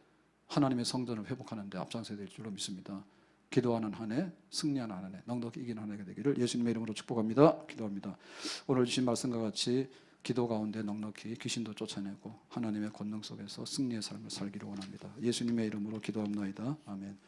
하나님의 성전을 회복하는 데 앞장서야 될 줄로 믿습니다. 기도하는 한 해, 승리하는 한 해, 넉넉히 이기는 한 해가 되기를 예수님의 이름으로 축복합니다. 기도합니다. 오늘 주신 말씀과 같이 기도 가운데 넉넉히 귀신도 쫓아내고 하나님의 권능 속에서 승리의 삶을 살기를 원합니다. 예수님의 이름으로 기도합나이다. 아멘.